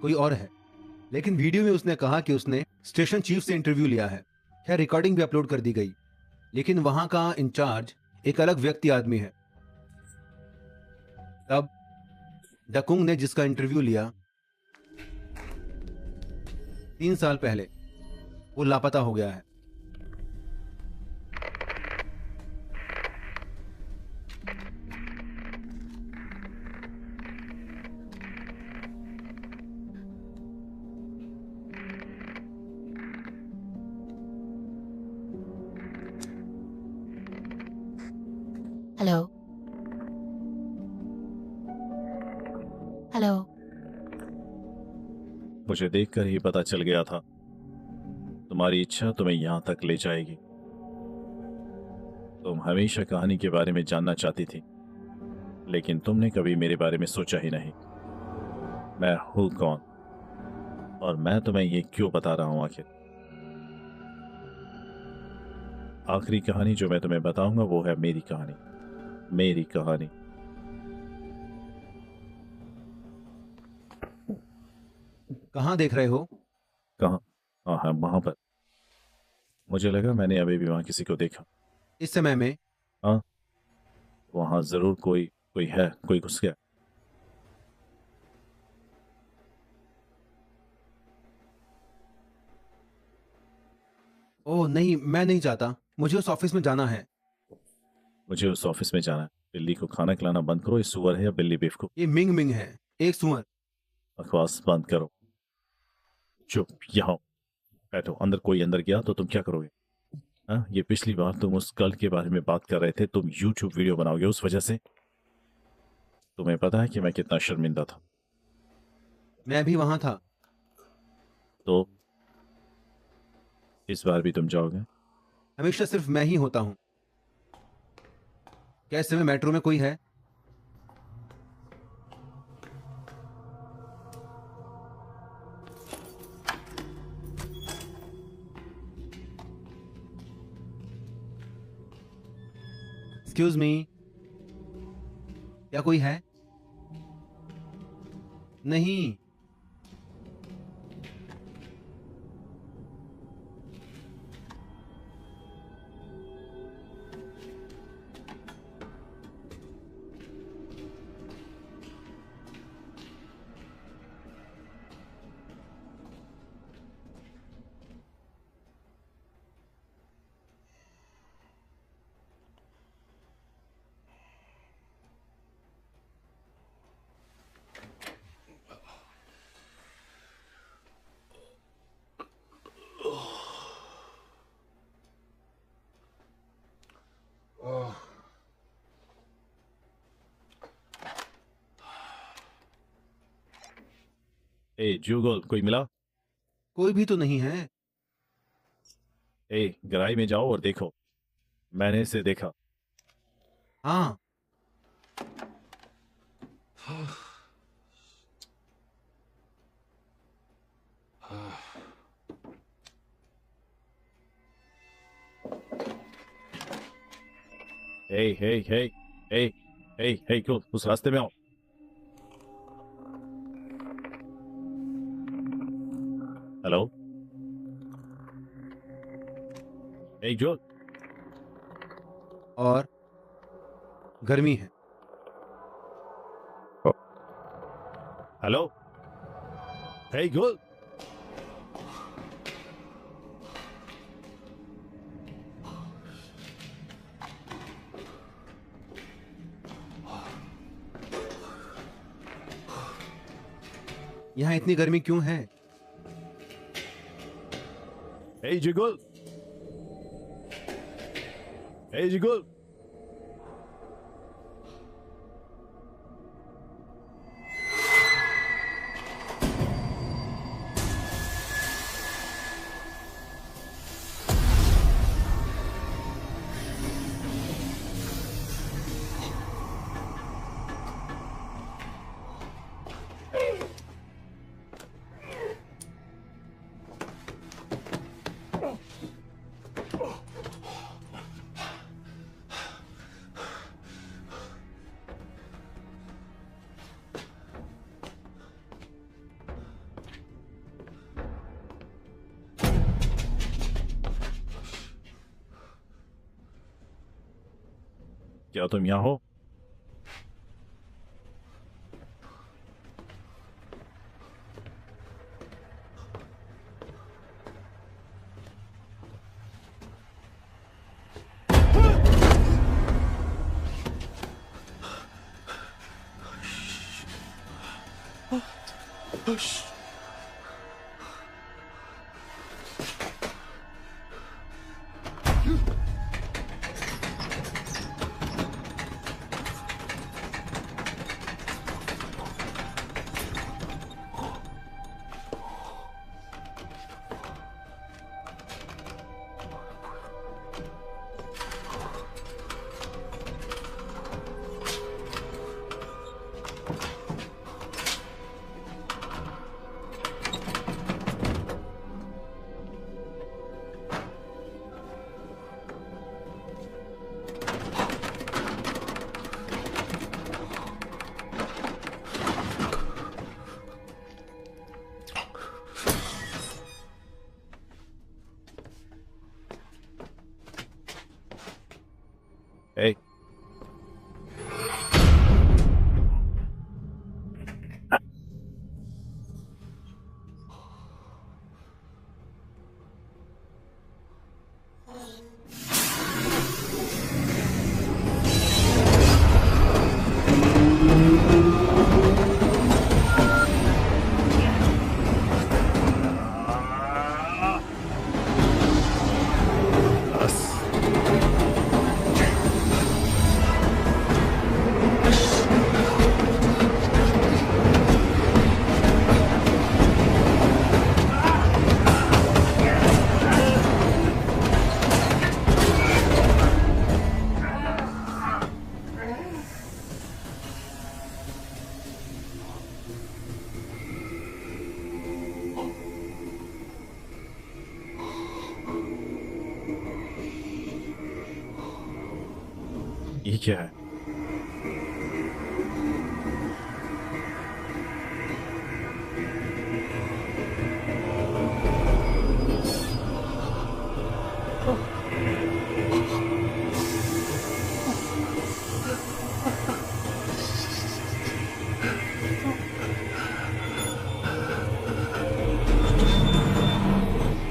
कोई और है, लेकिन वीडियो में उसने कहा कि उसने स्टेशन चीफ से इंटरव्यू लिया है। खैर रिकॉर्डिंग भी अपलोड कर दी गई, लेकिन वहां का इंचार्ज एक अलग व्यक्ति आदमी है। तब डकुंग ने जिसका इंटरव्यू लिया 3 साल पहले, वो लापता हो गया है। Hello hello. मुझे देखकर ही पता चल गया था तुम्हारी इच्छा तुम्हें यहां तक ले जाएगी। तुम हमेशा कहानी के बारे में जानना चाहती थी, लेकिन तुमने कभी मेरे बारे में सोचा ही नहीं। मैं हूं कौन और मैं तुम्हें ये क्यों बता रहा हूं आखिर। आखिरी कहानी जो मैं तुम्हें बताऊंगा वो है मेरी कहानी। मेरी कहानी। कहाँ देख रहे हो? कहाँ? हाँ, वहां पर। मुझे लगा मैंने अभी भी वहां किसी को देखा। इस समय में? हाँ, वहां जरूर कोई है, कोई घुस गया। ओह नहीं, मैं नहीं चाहता। मुझे उस ऑफिस में जाना है। मुझे उस ऑफिस में जाना है। बिल्ली को खाना खिलाना बंद करो। ये सुअर है या बिल्ली बीफ को? ये मिंग मिंग है, एक सुअर। बकवास बंद करो। चुप, यहाँ बैठो। अंदर कोई अंदर गया तो तुम क्या करोगे? हाँ, ये पिछली बार तुम उस कल के बारे में बात कर रहे थे। तुम YouTube वीडियो बनाओगे उस वजह से। तुम्हें पता है कि मैं कितना शर्मिंदा था। मैं भी वहां था। तो इस बार भी तुम जाओगे? हमेशा सिर्फ मैं ही होता हूं। क्या इस समय मेट्रो में कोई है? एक्सक्यूज मी, क्या कोई है? नहीं। ए जूगल, कोई मिला? कोई भी तो नहीं है। ए, गहराई में जाओ और देखो। मैंने इसे देखा। हाँ, हे हे हे हे हे हे, क्यों उस रास्ते में आओ। हेलो, हे जो। और गर्मी है। हेलो, हे गुल। यहाँ इतनी गर्मी क्यों है? हे जिगुल, हे जिगुल। क्या तुम यहाँ हो? Hey. ये क्या है?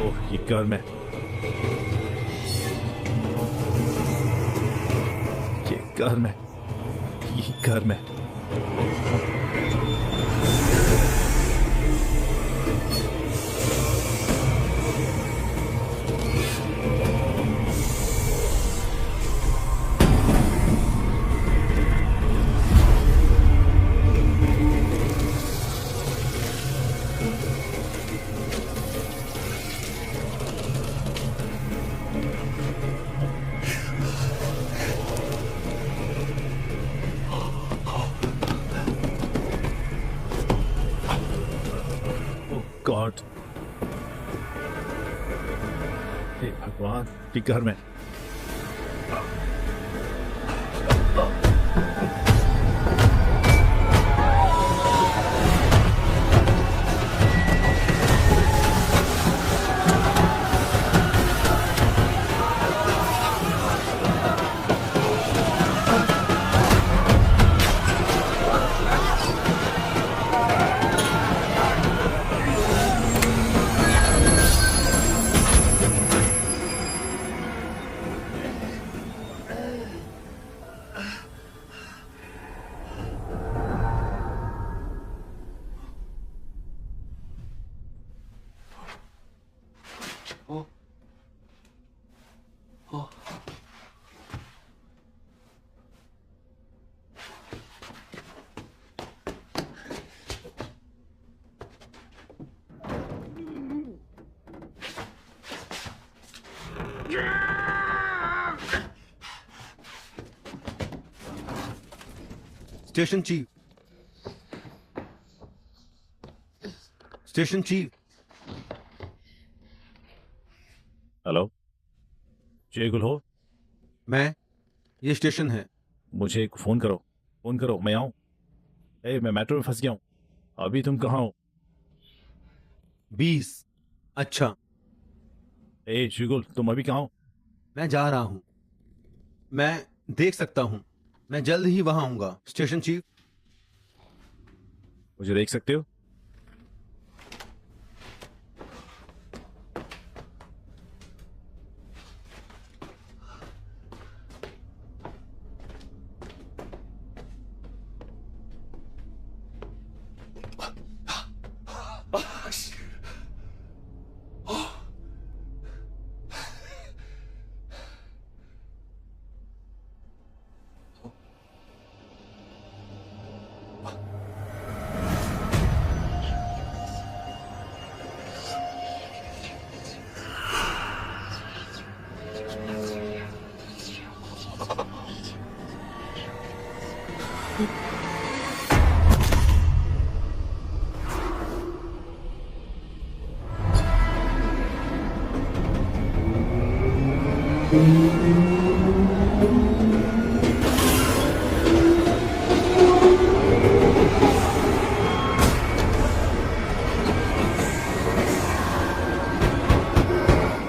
ओह, ये घर में ये घर में गॉड, हे भगवान, ये घर में station chief, station chief. Hello, जय गुल हो? ये स्टेशन है। मुझे एक फोन करो, मैं आऊं। मैं मेट्रो में फंस गया हूं। अभी तुम कहाँ हो? 20। अच्छा, जुगुल, तुम अभी कहाँ हो? मैं जा रहा हूं। मैं देख सकता हूं। मैं जल्द ही वहां आऊंगा। Station chief. मुझे देख सकते हो?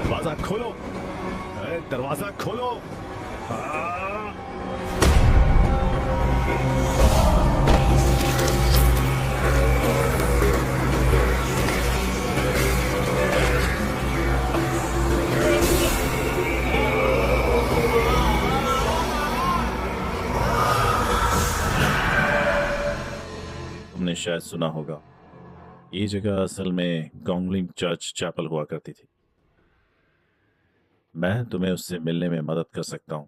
दरवाजा खोलो, अरे दरवाजा खोलो। तुमने शायद सुना होगा, ये जगह असल में गोंगलिंग चर्च चैपल हुआ करती थी। मैं तुम्हें उससे मिलने में मदद कर सकता हूं।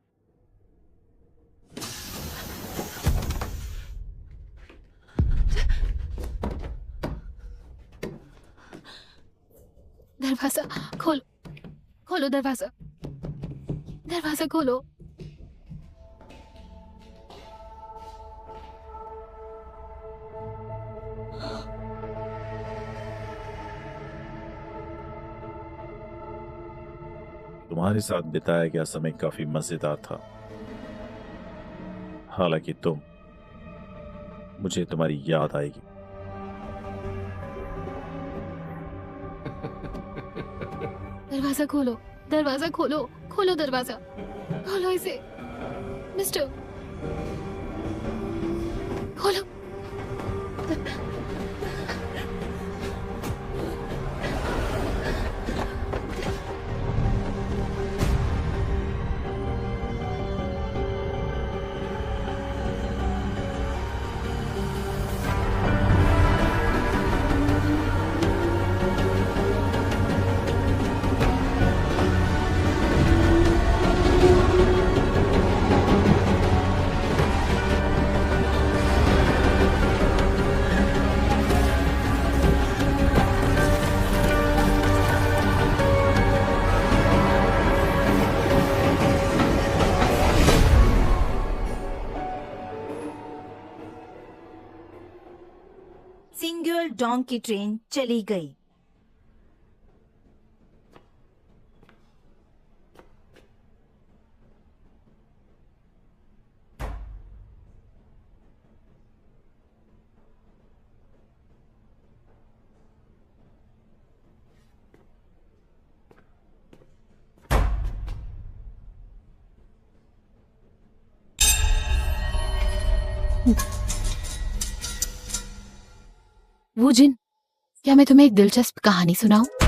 दरवाजा खोलो, खोलो दरवाजा, दरवाजा खोलो। तुम्हारे साथ बिताया गया समय काफी मजेदार था। हालांकि मुझे तुम्हारी याद आएगी। दरवाजा खोलो, दरवाजा खोलो, खोलो दरवाजा, खोलो इसे मिस्टर, खोलो। सिंगुअर डोंग की ट्रेन चली गई। वो जिन, क्या मैं तुम्हें एक दिलचस्प कहानी सुनाऊं?